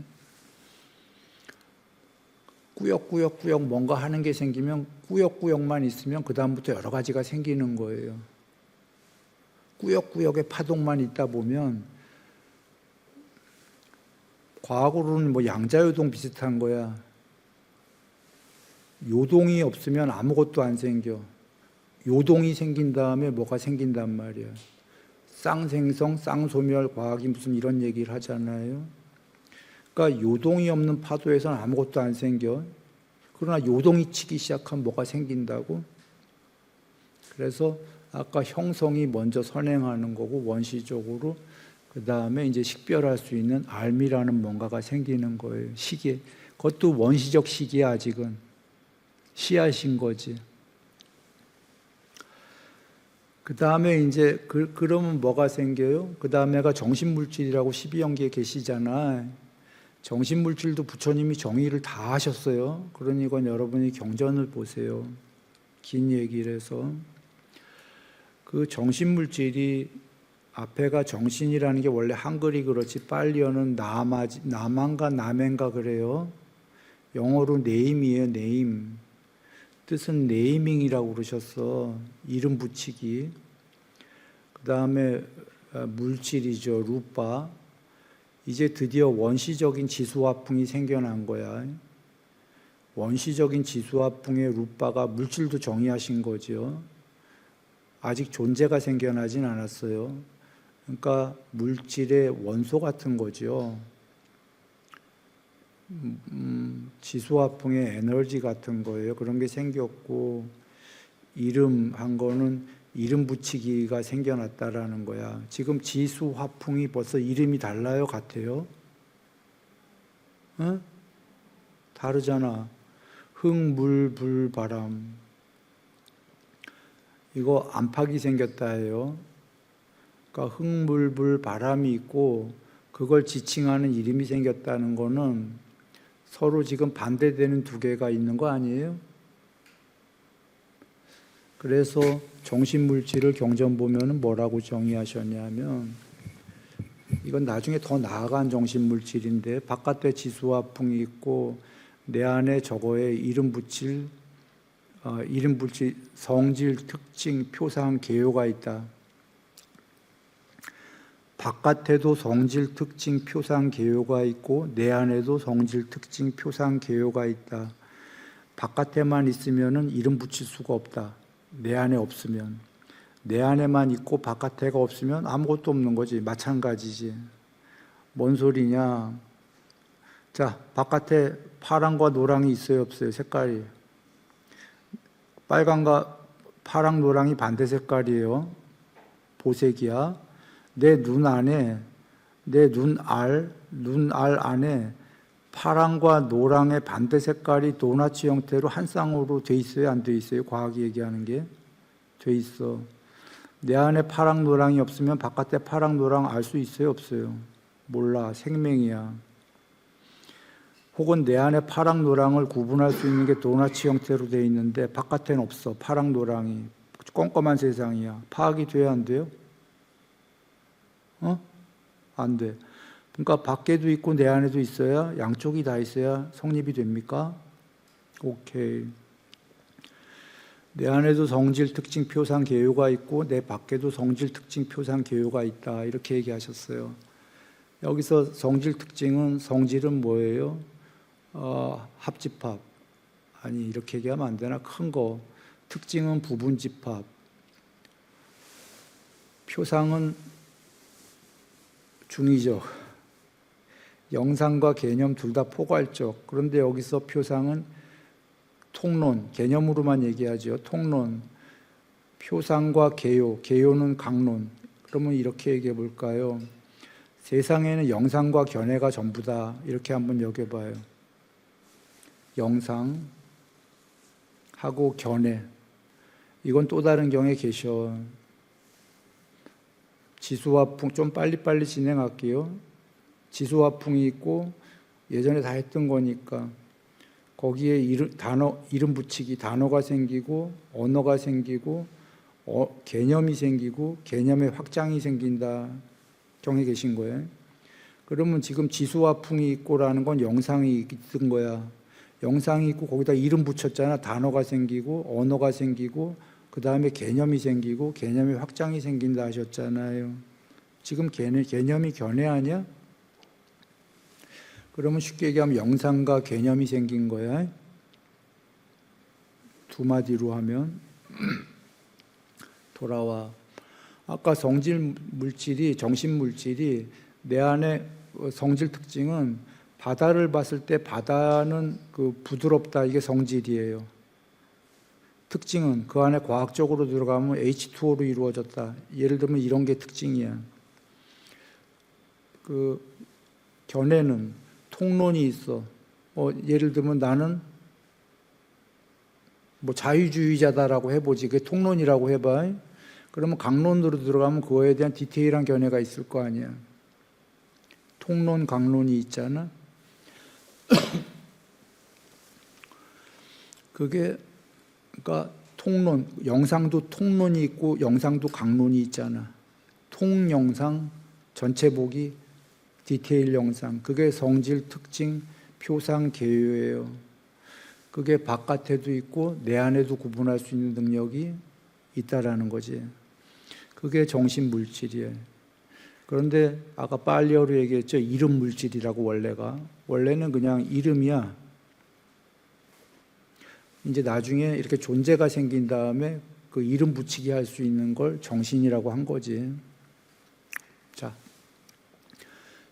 꾸역꾸역 뭔가 하는 게 생기면 꾸역꾸역만 있으면 그 다음부터 여러 가지가 생기는 거예요. 꾸역꾸역의 파동만 있다 보면 과거로는 뭐 양자요동 비슷한 거야. 요동이 없으면 아무것도 안 생겨. 요동이 생긴 다음에 뭐가 생긴단 말이야. 쌍생성, 쌍소멸, 과학이 무슨 이런 얘기를 하잖아요. 그러니까 요동이 없는 파도에서는 아무것도 안 생겨. 그러나 요동이 치기 시작하면 뭐가 생긴다고? 그래서 아까 형성이 먼저 선행하는 거고 원시적으로 그 다음에 이제 식별할 수 있는 알미라는 뭔가가 생기는 거예요. 시기. 그것도 원시적 시기야 아직은. 씨앗인 거지. 그 다음에 이제 그러면 뭐가 생겨요? 그 다음에가 정신물질이라고 12형기에 계시잖아. 정신물질도 부처님이 정의를 다 하셨어요. 그러니 이건 여러분이 경전을 보세요. 긴 얘기를 해서. 그 정신물질이 앞에가 정신이라는 게 원래 한글이 그렇지 빨리어는 나만가 나멘가 그래요. 영어로 네임이에요. 네임. 뜻은 네이밍이라고 그러셨어. 이름 붙이기. 그 다음에 물질이죠. 루파. 이제 드디어 원시적인 지수화풍이 생겨난 거야. 원시적인 지수화풍의 루파가 물질도 정의하신 거죠. 아직 존재가 생겨나진 않았어요. 그러니까 물질의 원소 같은 거죠. 지수화풍의 에너지 같은 거예요. 그런 게 생겼고 이름 한 거는 이름 붙이기가 생겨났다라는 거야. 지금 지수화풍이 벌써 이름이 달라요? 같아요? 어? 다르잖아. 흙, 물, 불, 바람. 이거 안팎이 생겼다 해요. 그러니까 흙, 물, 불, 바람이 있고 그걸 지칭하는 이름이 생겼다는 거는 서로 지금 반대되는 두 개가 있는 거 아니에요? 그래서 정신물질을 경전 보면은 뭐라고 정의하셨냐면 이건 나중에 더 나아간 정신물질인데 바깥에 지수화풍이 있고 내 안에 저거에 이름 붙일 성질, 특징, 표상, 개요가 있다. 바깥에도 성질, 특징, 표상, 개요가 있고 내 안에도 성질, 특징, 표상, 개요가 있다. 바깥에만 있으면은 이름 붙일 수가 없다. 내 안에 없으면. 내 안에만 있고 바깥에가 없으면 아무것도 없는 거지. 마찬가지지. 뭔 소리냐. 자, 바깥에 파랑과 노랑이 있어요, 없어요? 색깔이. 빨강과 파랑, 노랑이 반대 색깔이에요. 보색이야. 내 눈 안에, 내 눈알 안에 파랑과 노랑의 반대 색깔이 도너츠 형태로 한 쌍으로 돼 있어요? 안 돼 있어요? 과학이 얘기하는 게 돼 있어. 내 안에 파랑, 노랑이 없으면 바깥에 파랑, 노랑 알 수 있어요? 없어요? 몰라. 생명이야. 혹은 내 안에 파랑, 노랑을 구분할 수 있는 게 도너츠 형태로 돼 있는데 바깥에는 없어. 파랑, 노랑이. 껌껌한 세상이야. 파악이 돼야 안 돼요? 안 돼. 그러니까 밖에도 있고 내 안에도 있어야, 양쪽이 다 있어야 성립이 됩니까? 오케이. 내 안에도 성질 특징 표상 개요가 있고 내 밖에도 성질 특징 표상 개요가 있다, 이렇게 얘기하셨어요. 여기서 성질 특징은, 성질은 뭐예요? 합집합. 아니, 이렇게 얘기하면 안 되나? 큰 거. 특징은 부분집합. 표상은 중의적. 영상과 개념 둘 다 포괄적. 그런데 여기서 표상은 통론, 개념으로만 얘기하죠. 통론. 표상과 개요, 개요는 강론. 그러면 이렇게 얘기해 볼까요? 세상에는 영상과 견해가 전부다, 이렇게 한번 여겨봐요. 영상하고 견해. 이건 또 다른 경에 계셔. 지수화풍, 좀 빨리빨리 진행할게요. 지수화풍이 있고 예전에 다 했던 거니까 거기에 이름 붙이기, 단어가 생기고 언어가 생기고 개념이 생기고 개념의 확장이 생긴다, 경에 계신 거예요. 그러면 지금 지수화풍이 있고라는 건 영상이 있던 거야. 영상이 있고 거기다 이름 붙였잖아. 단어가 생기고 언어가 생기고 그 다음에 개념이 생기고 개념의 확장이 생긴다 하셨잖아요. 지금 개념이 견해 아니야? 그러면 쉽게 얘기하면 영상과 개념이 생긴 거야. 두 마디로 하면 돌아와. 아까 성질 물질이, 정신 물질이 내 안에 성질 특징은 바다를 봤을 때 바다는 그 부드럽다, 이게 성질이에요. 특징은 그 안에 과학적으로 들어가면 H2O로 이루어졌다. 예를 들면 이런 게 특징이야. 그 견해는 통론이 있어. 예를 들면 나는 뭐 자유주의자다라고 해보지. 그게 통론이라고 해봐. 그러면 강론으로 들어가면 그거에 대한 디테일한 견해가 있을 거 아니야. 통론, 강론이 있잖아. 그게 그러니까 통론, 영상도 통론이 있고 영상도 강론이 있잖아. 통영상, 전체 보기, 디테일 영상. 그게 성질, 특징, 표상, 개요예요. 그게 바깥에도 있고 내 안에도 구분할 수 있는 능력이 있다라는 거지. 그게 정신 물질이에요. 그런데 아까 빨리어로 얘기했죠. 이름 물질이라고 원래는 그냥 이름이야. 이제 나중에 이렇게 존재가 생긴 다음에 그 이름 붙이기 할 수 있는 걸 정신이라고 한 거지. 자,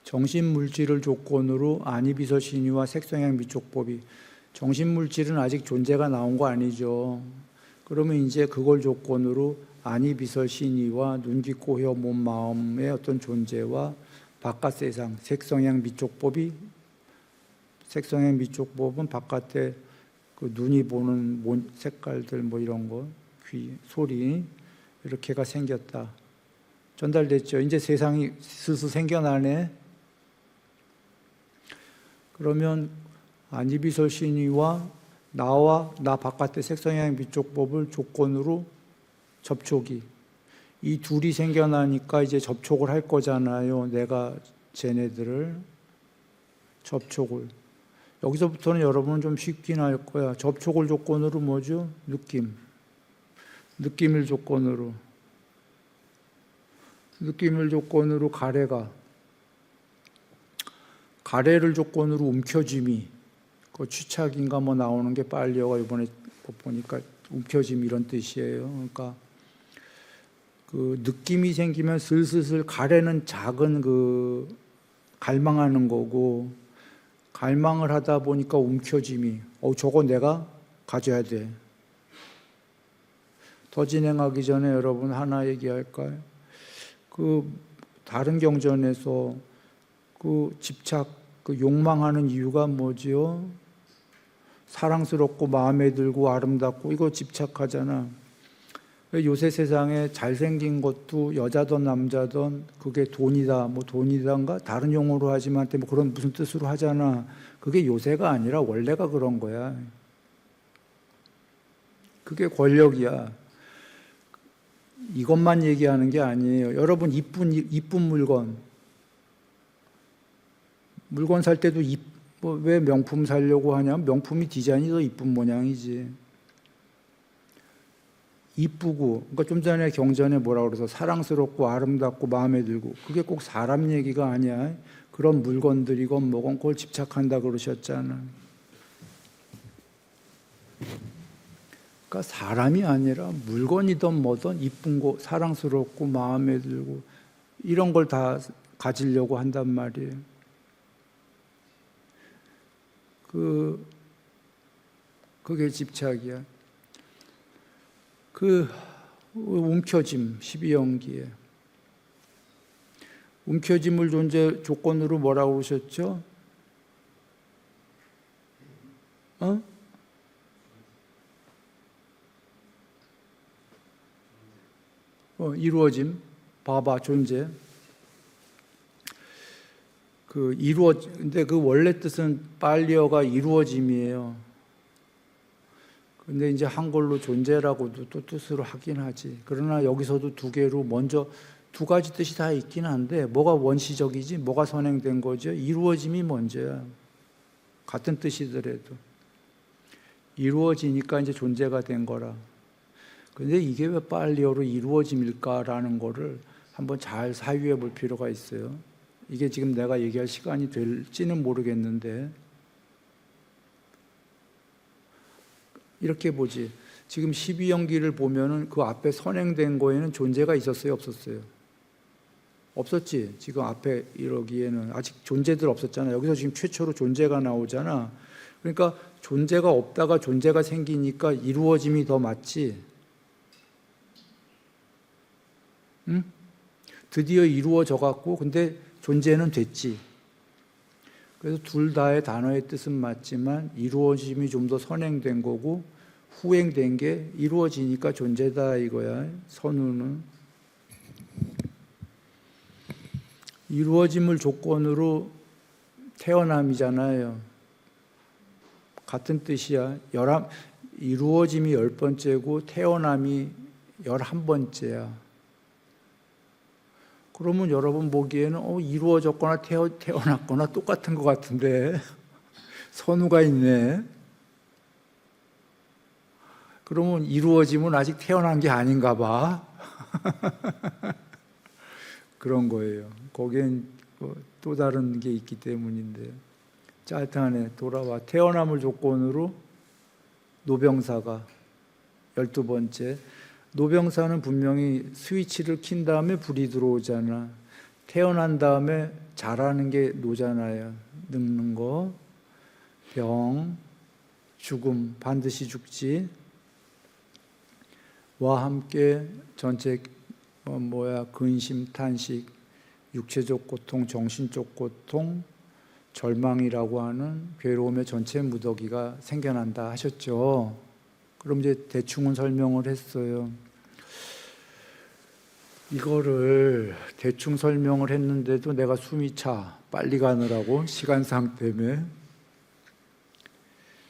정신 물질을 조건으로 안이비서 신유와 색성향 미촉법이, 정신 물질은 아직 존재가 나온 거 아니죠. 그러면 이제 그걸 조건으로 안이비서 신이와 눈, 귀, 코, 혀, 몸, 마음의 어떤 존재와 바깥 세상, 색성향 미촉법이, 색성향 미촉법은 바깥에 그 눈이 보는 색깔들 뭐 이런 거, 귀, 소리, 이렇게가 생겼다. 전달됐죠. 이제 세상이 슬슬 생겨나네. 그러면 안이비서 신이와 나와 나 바깥의 색성향 미촉법을 조건으로 접촉이, 이 둘이 생겨나니까 이제 접촉을 할 거잖아요. 내가 쟤네들을 접촉을. 여기서부터는 여러분은 좀 쉽긴 할 거야. 접촉을 조건으로 뭐죠? 느낌. 느낌을 조건으로. 느낌을 조건으로 가래가. 가래를 조건으로 움켜짐이. 그 취착인가 뭐 나오는 게 빨리어가 이번에 보니까 움켜짐 이런 뜻이에요. 그러니까 그 느낌이 생기면 슬슬 가래는 작은 그 갈망하는 거고, 갈망을 하다 보니까 움켜짐이, 저거 내가 가져야 돼. 더 진행하기 전에 여러분 하나 얘기할까요? 그 다른 경전에서 그 집착, 그 욕망하는 이유가 뭐지요? 사랑스럽고 마음에 들고 아름답고 이거 집착하잖아. 요새 세상에 잘생긴 것도 여자든 남자든 그게 돈이다, 뭐 돈이단가 다른 용어로 하지만 뭐 그런 무슨 뜻으로 하잖아. 그게 요새가 아니라 원래가 그런 거야. 그게 권력이야. 이것만 얘기하는 게 아니에요. 여러분 이쁜 물건 살 때도 왜 명품 사려고 하냐면 명품이 디자인이 더 이쁜 모양이지. 이쁘고, 그러니까 좀 전에 경전에 뭐라 그래서 사랑스럽고 아름답고 마음에 들고, 그게 꼭 사람 얘기가 아니야. 그런 물건들이건 뭐건 그걸 집착한다 그러셨잖아. 그러니까 사람이 아니라 물건이든 뭐든 이쁜 거, 사랑스럽고 마음에 들고 이런 걸 다 가지려고 한단 말이에요. 그게 집착이야. 움켜짐, 12연기에. 움켜짐을 존재 조건으로 뭐라고 그러셨죠? 이루어짐, 봐봐, 존재. 근데 그 원래 뜻은 빨리어가 이루어짐이에요. 근데 이제 한글로 존재라고도 또 뜻으로 하긴 하지. 그러나 여기서도 두 개로 먼저 두 가지 뜻이 다 있긴 한데 뭐가 원시적이지? 뭐가 선행된 거죠? 이루어짐이 먼저야. 같은 뜻이더라도. 이루어지니까 이제 존재가 된 거라. 근데 이게 왜 빨리어로 이루어짐일까라는 거를 한번 잘 사유해 볼 필요가 있어요. 이게 지금 내가 얘기할 시간이 될지는 모르겠는데 이렇게 보지. 지금 12연기를 보면은 그 앞에 선행된 거에는 존재가 있었어요, 없었어요? 없었지. 지금 앞에 이러기에는 아직 존재들 없었잖아. 여기서 지금 최초로 존재가 나오잖아. 그러니까 존재가 없다가 존재가 생기니까 이루어짐이 더 맞지. 응? 드디어 이루어져 갖고 근데 존재는 됐지. 그래서 둘 다의 단어의 뜻은 맞지만 이루어짐이 좀 더 선행된 거고 후행된 게 이루어지니까 존재다 이거야. 선우는 이루어짐을 조건으로 태어남이잖아요. 같은 뜻이야. 이루어짐이 10번째고 태어남이 11번째야. 그러면 여러분 보기에는 이루어졌거나 태어났거나 똑같은 것 같은데 선우가 있네. 그러면 이루어짐은 아직 태어난 게 아닌가 봐. 그런 거예요. 거기엔 또 다른 게 있기 때문인데. 자, 하여튼 돌아와. 태어남을 조건으로 노병사가 12번째. 노병사는 분명히 스위치를 킨 다음에 불이 들어오잖아. 태어난 다음에 자라는 게 노잖아요. 늙는 거, 병, 죽음, 반드시 죽지. 와 함께 전체 근심, 탄식, 육체적 고통, 정신적 고통, 절망이라고 하는 괴로움의 전체 무더기가 생겨난다 하셨죠. 그럼 이제 대충은 설명을 했어요. 이거를 대충 설명을 했는데도 내가 숨이 차. 빨리 가느라고 시간상 때문에.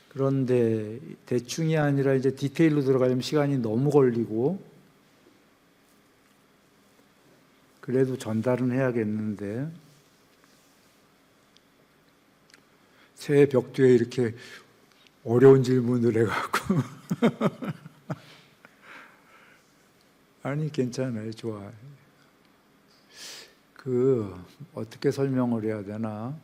그런데 대충이 아니라 이제 디테일로 들어가려면 시간이 너무 걸리고 그래도 전달은 해야겠는데 새해 벽두에 이렇게 어려운 질문을 해갖고 아니 괜찮아요. 좋아요. 어떻게 설명을 해야 되나?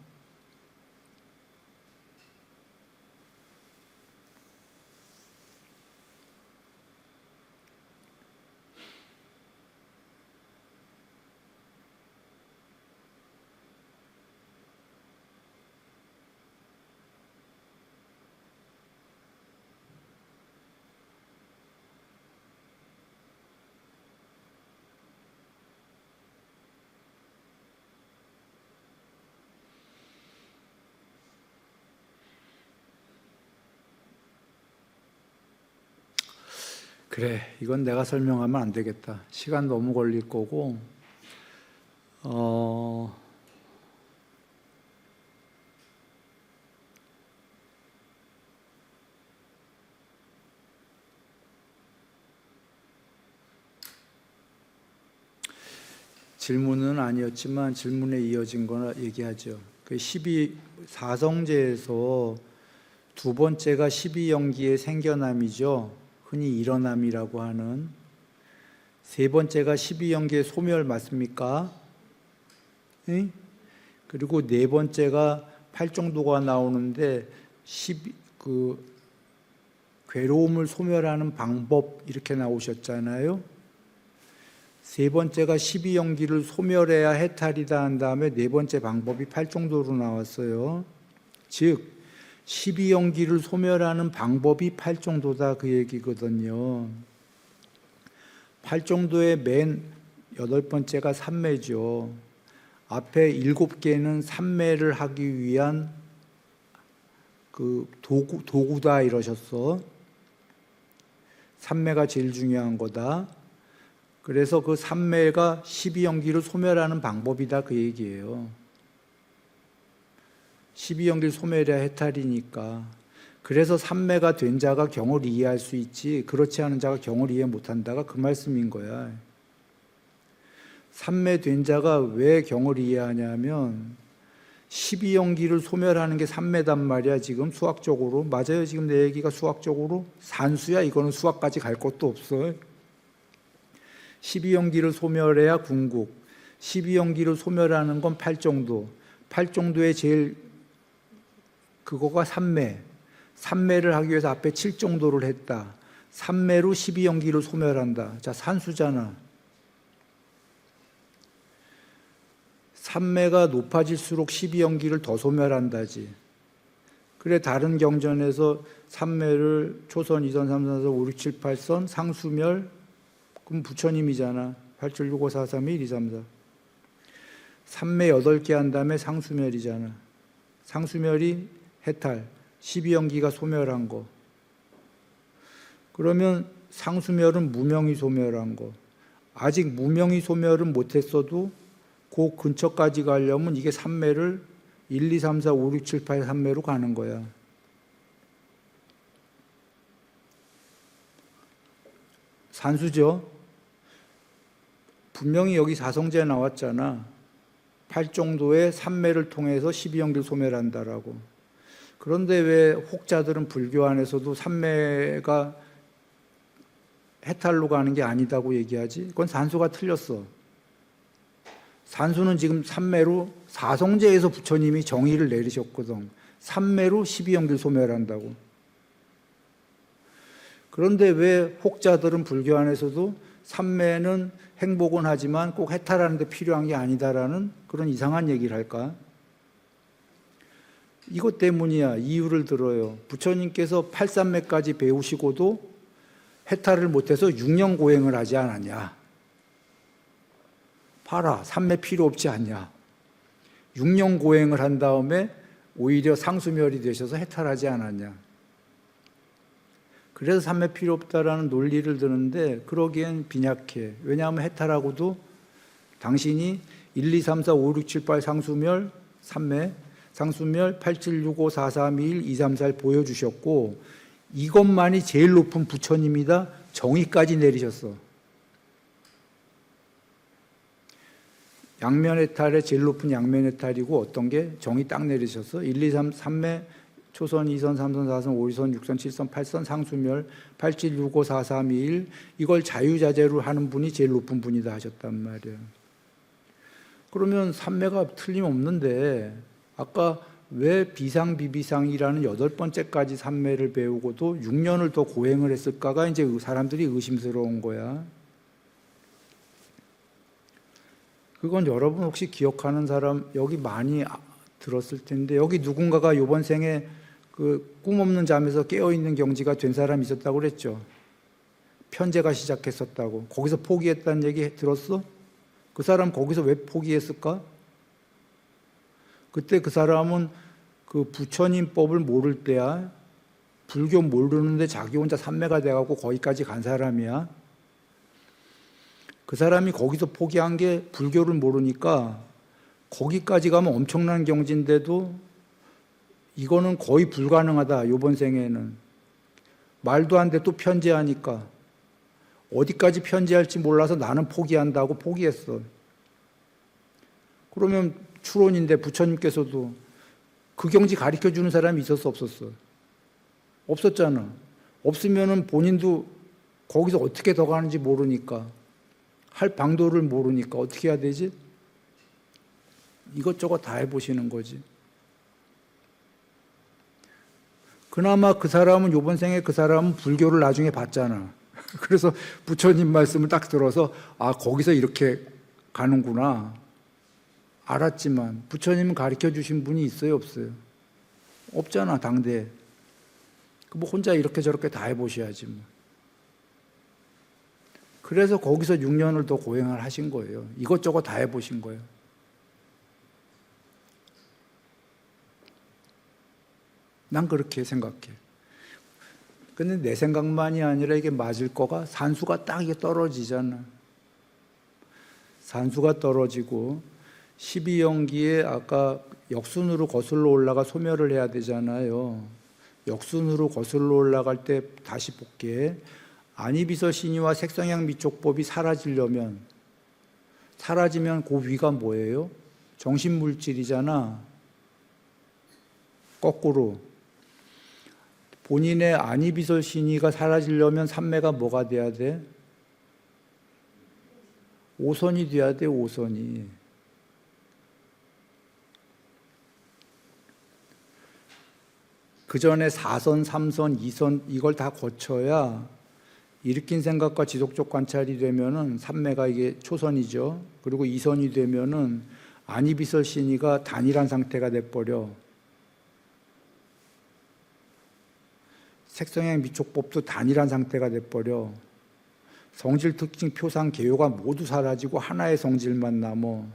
그래, 이건 내가 설명하면 안 되겠다. 시간 너무 걸릴 거고, 질문은 아니었지만 질문에 이어진 거나 얘기하죠. 그 4성제에서 두 번째가 12연기의 생겨남이죠. 흔히 일어남이라고 하는. 세 번째가 12연기의 소멸 맞습니까? 네? 그리고 네 번째가 팔정도가 나오는데 괴로움을 소멸하는 방법 이렇게 나오셨잖아요. 세 번째가 12연기를 소멸해야 해탈이다 한 다음에 네 번째 방법이 팔정도로 나왔어요. 즉 12연기를 소멸하는 방법이 팔정도다 그 얘기거든요. 팔정도의 맨 8번째가 삼매죠. 앞에 7개는 삼매를 하기 위한 그 도구다 이러셨어. 삼매가 제일 중요한 거다. 그래서 그 삼매가 12연기를 소멸하는 방법이다 그 얘기예요. 12연기를 소멸해야 해탈이니까. 그래서 삼매가 된 자가 경을 이해할 수 있지 그렇지 않은 자가 경을 이해 못한다가 그 말씀인 거야. 삼매 된 자가 왜 경을 이해하냐면 12연기를 소멸하는 게 삼매단 말이야. 지금 수학적으로 맞아요. 지금 내 얘기가 수학적으로 산수야. 이거는 수학까지 갈 것도 없어. 12연기를 소멸해야 궁극, 12연기를 소멸하는 건 팔정도, 팔정도의 제일 그거가 삼매, 삼매를 하기 위해서 앞에 7정도를 했다. 삼매로 12연기를 소멸한다. 자, 산수잖아. 삼매가 높아질수록 12연기를 더 소멸한다지. 그래 다른 경전에서 삼매를 초선, 2선, 3선, 4선, 5, 6, 7, 8선 상수멸 그럼 부처님이잖아. 8, 7, 6, 5, 4, 3, 1, 2, 3, 4. 삼매 8개 한 다음에 상수멸이잖아. 상수멸이 해탈, 12연기가 소멸한 거. 그러면 상수멸은 무명이 소멸한 거. 아직 무명이 소멸은 못했어도 그 근처까지 가려면 이게 삼매를 1, 2, 3, 4, 5, 6, 7, 8, 3매로 가는 거야. 산수죠. 분명히 여기 사성제 나왔잖아. 8정도의 삼매를 통해서 12연기를 소멸한다라고. 그런데 왜 혹자들은 불교 안에서도 삼매가 해탈로 가는 게 아니다고 얘기하지? 그건 산수가 틀렸어. 산수는 지금 삼매로 사성제에서 부처님이 정의를 내리셨거든. 삼매로 12연기를 소멸한다고. 그런데 왜 혹자들은 불교 안에서도 삼매는 행복은 하지만 꼭 해탈하는 데 필요한 게 아니다라는 그런 이상한 얘기를 할까? 이것 때문이야. 이유를 들어요. 부처님께서 8삼매까지 배우시고도 해탈을 못해서 6년 고행을 하지 않았냐. 봐라. 삼매 필요 없지 않냐. 6년 고행을 한 다음에 오히려 상수멸이 되셔서 해탈하지 않았냐. 그래서 삼매 필요 없다라는 논리를 드는데 그러기엔 빈약해. 왜냐하면 해탈하고도 당신이 1, 2, 3, 4, 5, 6, 7, 8 상수멸, 삼매, 상수멸 8, 7, 6, 5, 4, 3, 2, 1, 2, 3, 4를 보여주셨고 이것만이 제일 높은 부처님이다. 정의까지 내리셨어. 양면해탈의 제일 높은 양면해탈이고 어떤 게 정의 딱 내리셨어. 1, 2, 3, 3매 초선, 2선, 3선, 4선, 5선, 6선, 7선, 8선, 상수멸 8, 7, 6, 5, 4, 3, 2, 1 이걸 자유자재로 하는 분이 제일 높은 분이다 하셨단 말이에요. 그러면 삼매가 틀림없는데 아까 왜 비상비비상이라는 8번째까지 삼매를 배우고도 6년을 더 고행을 했을까가 이제 사람들이 의심스러운 거야. 그건 여러분 혹시 기억하는 사람 여기 많이 들었을 텐데 여기 누군가가 이번 생에 그 꿈 없는 잠에서 깨어있는 경지가 된 사람이 있었다고 그랬죠. 편제가 시작했었다고. 거기서 포기했다는 얘기 들었어? 그 사람 거기서 왜 포기했을까? 그때 그 사람은 그 부처님 법을 모를 때야. 불교 모르는데 자기 혼자 삼매가 돼갖고 거기까지 간 사람이야. 그 사람이 거기서 포기한 게 불교를 모르니까 거기까지 가면 엄청난 경지인데도 이거는 거의 불가능하다. 이번 생에는. 말도 안 돼 또 편제하니까. 어디까지 편제할지 몰라서 나는 포기한다고 포기했어. 그러면 추론인데 부처님께서도 그 경지 가르쳐 주는 사람이 있었어 없었어? 없었잖아. 없으면은 본인도 거기서 어떻게 더 가는지 모르니까, 할 방도를 모르니까 어떻게 해야 되지? 이것저것 다 해보시는 거지. 그나마 그 사람은 요번 생에 그 사람은 불교를 나중에 봤잖아. 그래서 부처님 말씀을 딱 들어서 아 거기서 이렇게 가는구나 알았지만, 부처님은 가르쳐 주신 분이 있어요 없어요? 없잖아 당대에. 뭐 혼자 이렇게 저렇게 다 해보셔야지 뭐. 그래서 거기서 6년을 더 고행을 하신 거예요. 이것저것 다 해보신 거예요. 난 그렇게 생각해. 근데 내 생각만이 아니라 이게 맞을 거가, 산수가 딱 이게 떨어지잖아. 산수가 떨어지고 12연기에 아까 역순으로 거슬러 올라가 소멸을 해야 되잖아요. 역순으로 거슬러 올라갈 때 다시 볼게. 안이비서 신이와 색성향 미촉법이 사라지면 그 위가 뭐예요? 정신물질이잖아. 거꾸로 본인의 안이비서 신이가 사라지려면 삼매가 뭐가 돼야 돼? 오선이 돼야 돼. 오선이. 그 전에 4선, 3선, 2선 이걸 다 거쳐야 일으킨 생각과 지속적 관찰이 되면은 삼매가 이게 초선이죠. 그리고 2선이 되면은 안이비서 신이가 단일한 상태가 돼 버려. 색성향 미촉법도 단일한 상태가 돼 버려. 성질 특징 표상 개요가 모두 사라지고 하나의 성질만 남어.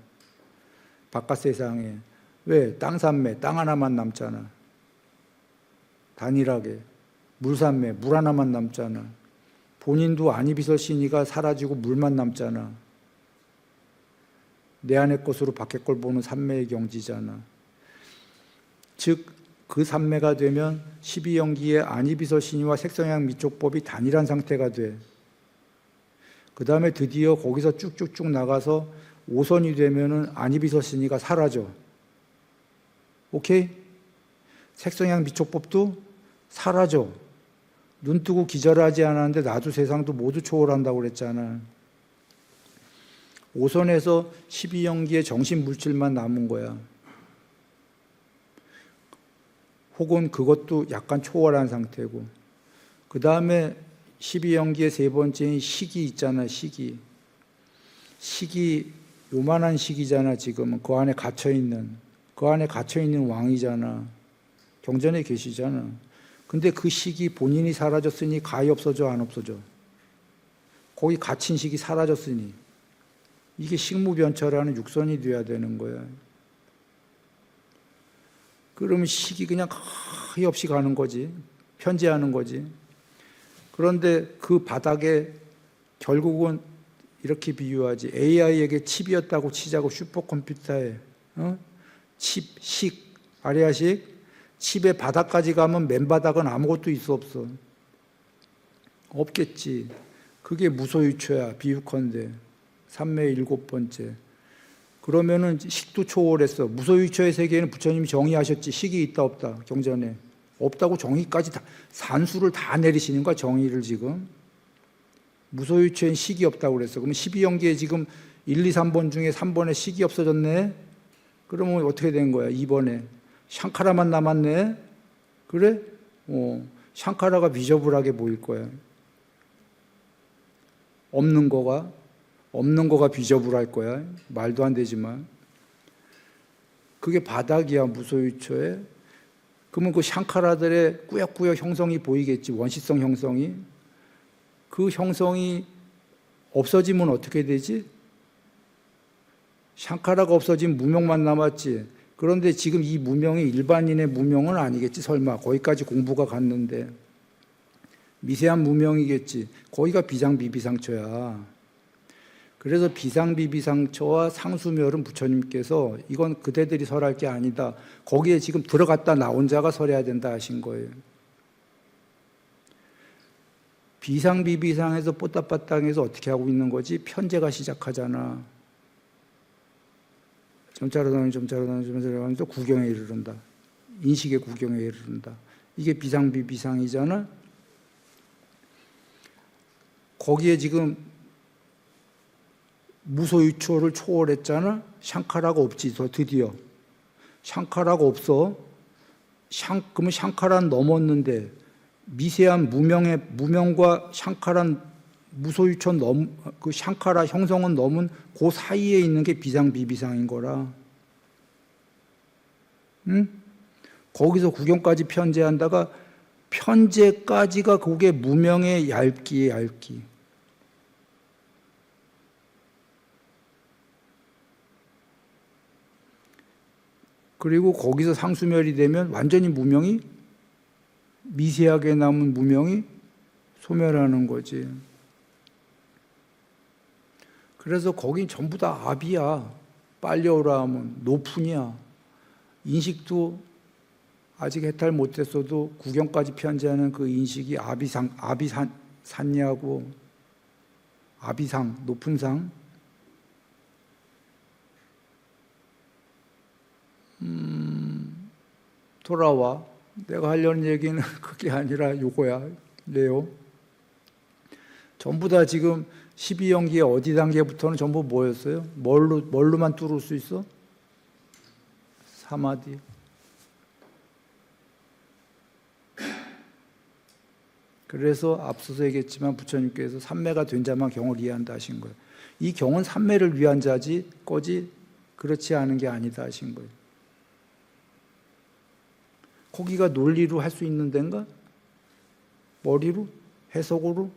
바깥 세상에. 왜? 땅산매, 땅 하나만 남잖아. 단일하게. 물산매, 물 하나만 남잖아. 본인도 안이비서 신이가 사라지고 물만 남잖아. 내 안의 것으로 밖의 걸 보는 삼매의 경지잖아. 즉 그 삼매가 되면 12연기의 안이비서 신이와 색성향 미촉법이 단일한 상태가 돼. 그 다음에 드디어 거기서 쭉쭉쭉 나가서 5선이 되면은 안이비서 신이가 사라져. 오케이? 색성향 미촉법도 사라져. 눈 뜨고 기절하지 않았는데 나도 세상도 모두 초월한다고 그랬잖아. 5선에서 12연기의 정신 물질만 남은 거야. 혹은 그것도 약간 초월한 상태고. 그 다음에 12연기의 세 번째인 식이 있잖아. 식이 요만한 식이잖아. 지금은 그 안에 갇혀있는 왕이잖아. 경전에 계시잖아. 근데 그 식이 본인이 사라졌으니 가히 없어져 안 없어져? 거기 갇힌 식이 사라졌으니 이게 식무변처라는 육선이 돼야 되는 거야. 그러면 식이 그냥 가히 없이 가는 거지. 편재하는 거지. 그런데 그 바닥에 결국은 이렇게 비유하지. AI에게 칩이었다고 치자고. 슈퍼컴퓨터에 칩, 식, 아리아식. 칩의 바닥까지 가면 맨 바닥은 아무것도 있어 없어? 없겠지. 그게 무소유초야. 비유컨대 삼매의 7번째. 그러면은 식도 초월했어. 무소유초의 세계에는 부처님이 정의하셨지. 식이 있다 없다 경전에. 없다고 정의까지 다, 산수를 다 내리시는 거야. 정의를 지금. 무소유초엔 식이 없다고 그랬어. 그럼 12연기에 지금 1, 2, 3번 중에 3번에 식이 없어졌네. 그러면 어떻게 된 거야? 2번에 샹카라만 남았네. 그래? 샹카라가 비저불하게 보일 거야. 없는 거가 비저불할 거야. 말도 안 되지만. 그게 바닥이야. 무소유초에. 그러면 그 샹카라들의 꾸역꾸역 형성이 보이겠지. 원시성 형성이. 그 형성이 없어지면 어떻게 되지? 샹카라가 없어지면 무명만 남았지. 그런데 지금 이 무명이 일반인의 무명은 아니겠지. 설마. 거기까지 공부가 갔는데. 미세한 무명이겠지. 거기가 비상비비상처야. 그래서 비상비비상처와 상수멸은 부처님께서 이건 그대들이 설할 게 아니다. 거기에 지금 들어갔다 나온 자가 설해야 된다 하신 거예요. 비상비비상에서 뽀따빠땅에서 어떻게 하고 있는 거지? 편제가 시작하잖아. 점차로 나누면서 구경에 이르른다. 인식의 구경에 이르른다. 이게 비상비비상이잖아. 거기에 지금 무소유초를 초월했잖아. 샹카라가 없지. 드디어 샹카라가 없어. 그러면 샹카라는 넘었는데 미세한 무명과 샹카란 무소유초 그 샹카라 형성은 넘은 그 사이에 있는 게 비상비비상인 거라. 응? 거기서 구경까지 편제한다가 편제까지가 그게 무명의 얇기에 얇기. 그리고 거기서 상수멸이 되면 완전히 무명이 미세하게 남은 무명이 소멸하는 거지. 그래서 거긴 전부 다 압이야. 빨리 오라 하면 노푼이야. 인식도 아직 해탈 못했어도 구경까지 편제하는 그 인식이 산냐고 아비상, 높은 상. 돌아와. 내가 하려는 얘기는 그게 아니라 요거야. 레오. 전부 다 지금 12연기의 어디 단계부터는 전부 뭐였어요? 뭘로만 뚫을 수 있어? 사마디. 그래서 앞서서 얘기했지만 부처님께서 삼매가 된 자만 경을 이해한다 하신 거예요. 이 경은 삼매를 위한 거지 그렇지 않은 게 아니다 하신 거예요. 거기가 논리로 할 수 있는 데인가? 머리로? 해석으로?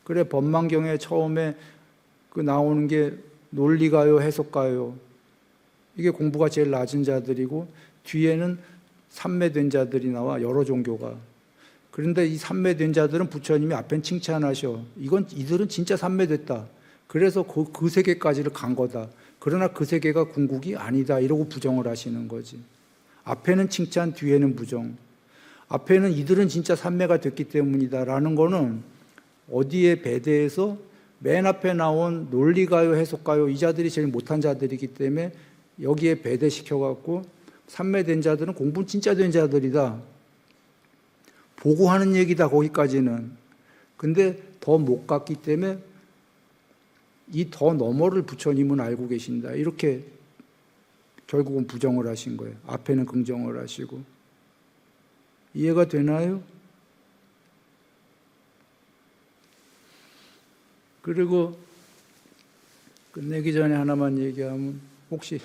그래, 법망경에 처음에 그 나오는 게 논리가요, 해석가요. 이게 공부가 제일 낮은 자들이고 뒤에는 삼매된 자들이 나와, 여러 종교가. 그런데 이 삼매된 자들은 부처님이 앞엔 칭찬하셔. 이들은 진짜 삼매됐다. 그래서 그 세계까지를 간 거다. 그러나 그 세계가 궁극이 아니다. 이러고 부정을 하시는 거지. 앞에는 칭찬, 뒤에는 부정. 앞에는 이들은 진짜 삼매가 됐기 때문이다라는 거는 어디에 배대에서 맨 앞에 나온 논리가요, 해석가요, 이 자들이 제일 못한 자들이기 때문에 여기에 배대시켜갖고 삼매된 자들은 공부 진짜 된 자들이다. 보고하는 얘기다, 거기까지는. 근데 더 못 갔기 때문에 이 더 너머를 부처님은 알고 계신다. 이렇게 결국은 부정을 하신 거예요. 앞에는 긍정을 하시고. 이해가 되나요? 그리고 끝내기 전에 하나만 얘기하면 혹시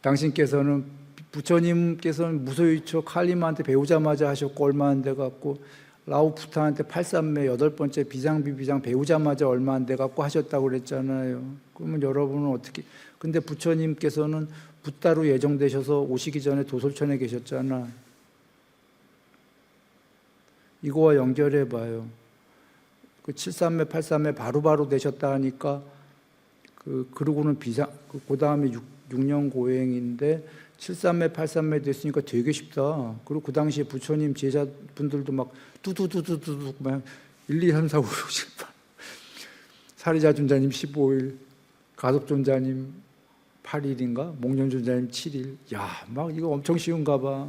당신께서는 부처님께서는 무소유초 칼림한테 배우자마자 하셨고 얼마 안 돼갖고 라오푸타한테 8삼매 8번째 비상비비상 배우자마자 얼마 안 돼갖고 하셨다고 그랬잖아요. 그러면 여러분은 어떻게? 근데 부처님께서는 붓다로 예정되셔서 오시기 전에 도솔천에 계셨잖아. 이거와 연결해봐요. 그 7삼매 8삼매 바로바로 되셨다 하니까 그러고는 그 다음에 6년 고행인데 7삼매 8삼매 됐으니까 되게 쉽다. 그리고 그 당시에 부처님 제자분들도 막 뚜두두두두두 막 1, 2, 3, 4, 5, 6, 7, 8 사리자존자님 15일, 가섭존자님 8일인가? 목련존자님 7일. 야, 막 이거 엄청 쉬운가 봐.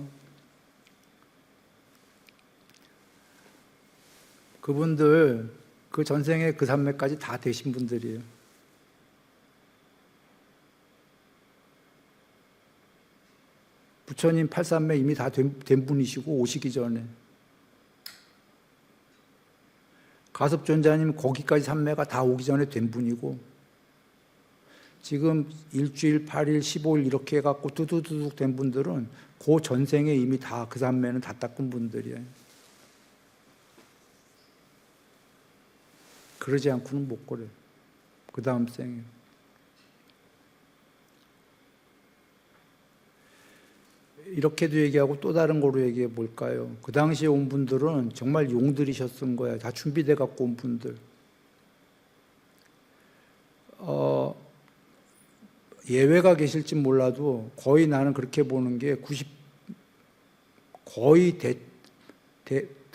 그분들 그 전생에 그 삼매까지 다 되신 분들이에요. 부처님 8삼매 이미 다 된 분이시고 오시기 전에. 가섭존자님 거기까지 삼매가 다 오기 전에 된 분이고 지금 일주일, 8일, 15일 이렇게 해갖고 두두두둑 된 분들은 그 전생에 이미 다 그 삼매는 다 닦은 분들이에요. 그러지 않고는 못 그래. 그 다음 생에. 이렇게도 얘기하고 또 다른 거로 얘기해 볼까요? 그 당시에 온 분들은 정말 용들이셨은 거야. 다 준비돼 갖고 온 분들. 예외가 계실지 몰라도 거의 나는 그렇게 보는 게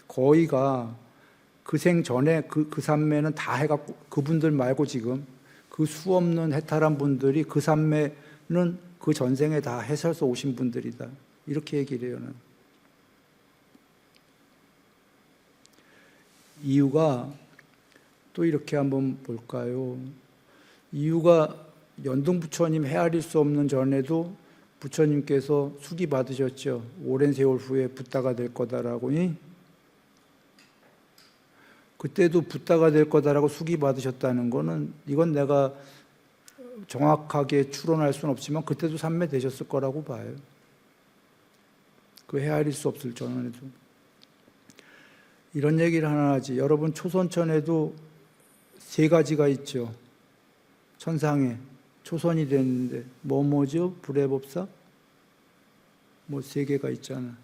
거의가 그 생 전에 그 삼매는 다 해갖고 그분들 말고 지금 그 그 수 없는 해탈한 분들이 그 산매는 그 전생에 다 해서서 오신 분들이다. 이렇게 얘기를 해요. 나는. 이유가 또 이렇게 한번 볼까요? 이유가 연등 부처님 헤아릴 수 없는 전에도 부처님께서 숙이 받으셨죠. 오랜 세월 후에 붓다가 될 거다라고. 그때도 붓다가 될 거다라고 숙이 받으셨다는 거는 이건 내가 정확하게 추론할 수는 없지만 그때도 삼매 되셨을 거라고 봐요. 그 헤아릴 수 없을 전에도. 이런 얘기를 하나 하지. 여러분 초선천에도 세 가지가 있죠. 천상에 초선이 됐는데 뭐죠? 불의 법사? 뭐 세 개가 있잖아.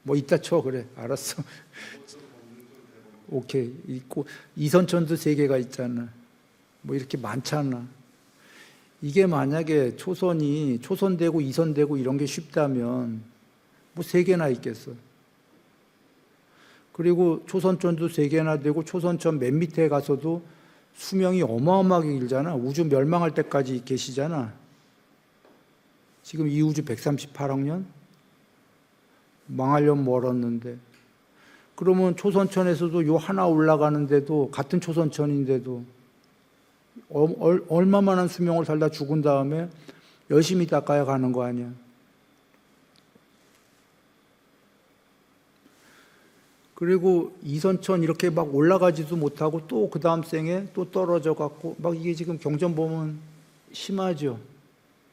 뭐 이따 쳐. 그래. 알았어. 오케이. 있고 이선천도 세 개가 있잖아. 뭐 이렇게 많잖아. 이게 만약에 초선이 초선되고 이선되고 이런 게 쉽다면 뭐 세 개나 있겠어. 그리고 초선천도 세 개나 되고 초선천 맨 밑에 가서도 수명이 어마어마하게 길잖아. 우주 멸망할 때까지 계시잖아. 지금 이 우주 138억 년? 망하려면 멀었는데. 그러면 초선천에서도 요 하나 올라가는데도 같은 초선천인데도 얼마만한 수명을 살다 죽은 다음에 열심히 닦아야 가는 거 아니야. 그리고 이선천 이렇게 막 올라가지도 못하고 또 그 다음 생에 또 떨어져 갖고 막 이게 지금 경전 보면 심하죠.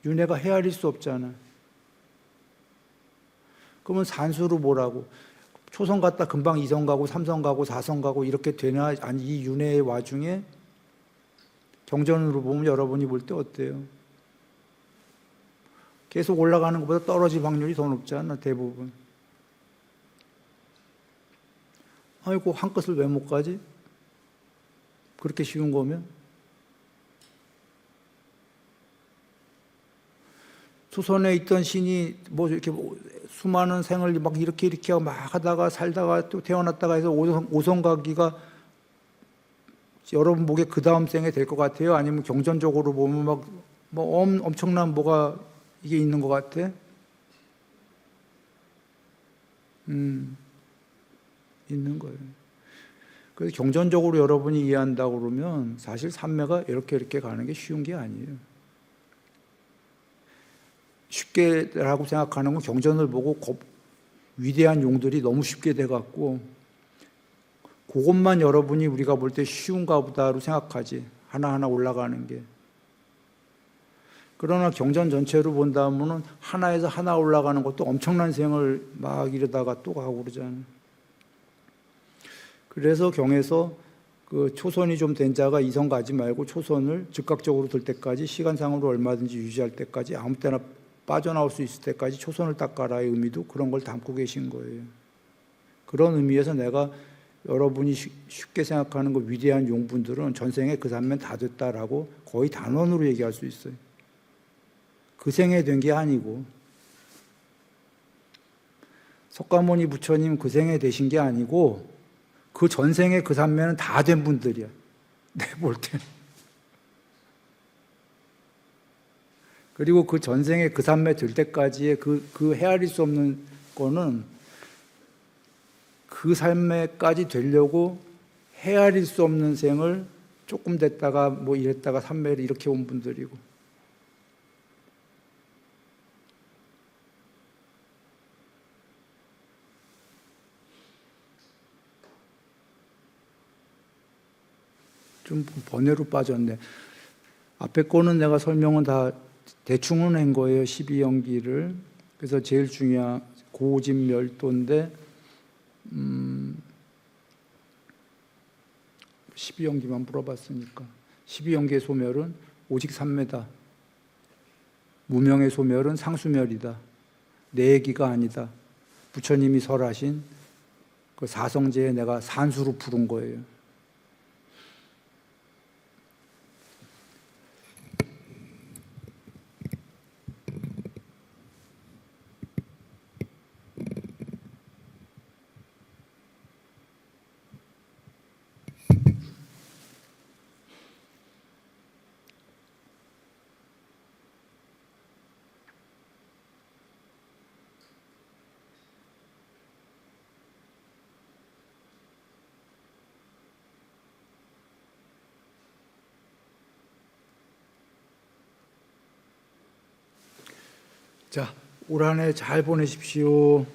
윤회가 헤아릴 수 없잖아. 그러면 산수로 뭐라고? 초선 갔다 금방 2선 가고 3선 가고 4선 가고 이렇게 되나? 아니 이 윤회의 와중에 경전으로 보면 여러분이 볼 때 어때요? 계속 올라가는 것보다 떨어질 확률이 더 높잖아. 대부분. 아이고 한 끝을 왜 못 가지? 그렇게 쉬운 거면? 조선에 있던 신이 뭐 이렇게 수많은 생을 막 이렇게 하고 막 하다가 살다가 또 태어났다가 해서 오선 가기가 여러분 보기에 그 다음 생에 될 것 같아요? 아니면 경전적으로 보면 막 뭐 엄청난 뭐가 이게 있는 것 같아? 있는 거예요. 그래서 경전적으로 여러분이 이해한다고 그러면 사실 삼매가 이렇게 가는 게 쉬운 게 아니에요. 쉽게라고 생각하는 건 경전을 보고 위대한 용들이 너무 쉽게 돼갖고 그것만 여러분이 우리가 볼 때 쉬운가 보다로 생각하지. 하나하나 올라가는 게. 그러나 경전 전체로 본다면은 하나에서 하나 올라가는 것도 엄청난 생을 막 이러다가 또 가고 그러잖아요. 그래서 경에서 그 초선이 좀 된 자가 이선 가지 말고 초선을 즉각적으로 들 때까지 시간상으로 얼마든지 유지할 때까지 아무 때나 빠져나올 수 있을 때까지 초선을 닦아라의 의미도 그런 걸 담고 계신 거예요. 그런 의미에서 내가 여러분이 쉽게 생각하는 그 위대한 용분들은 전생에 그 산면 다 됐다라고 거의 단언으로 얘기할 수 있어요. 그 생에 된 게 아니고 석가모니 부처님 그 생에 되신 게 아니고 그 전생에 그 산면은 다 된 분들이야. 내가 볼 때는. 그리고 그 전생에 그 산매 들 때까지의 그 헤아릴 수 없는 거는 그 삶에까지 되려고 헤아릴 수 없는 생을 조금 됐다가 뭐 이랬다가 산매를 이렇게 온 분들이고. 좀 번외로 빠졌네. 앞에 거는 내가 설명은 다 대충은 한 거예요. 12연기를. 그래서 제일 중요한 고집멸도인데 12연기만 물어봤으니까 12연기의 소멸은 오직 삼매다. 무명의 소멸은 상수멸이다. 내 얘기가 아니다. 부처님이 설하신 그 사성제에 내가 산수로 부른 거예요. 자, 올 한 해 잘 보내십시오.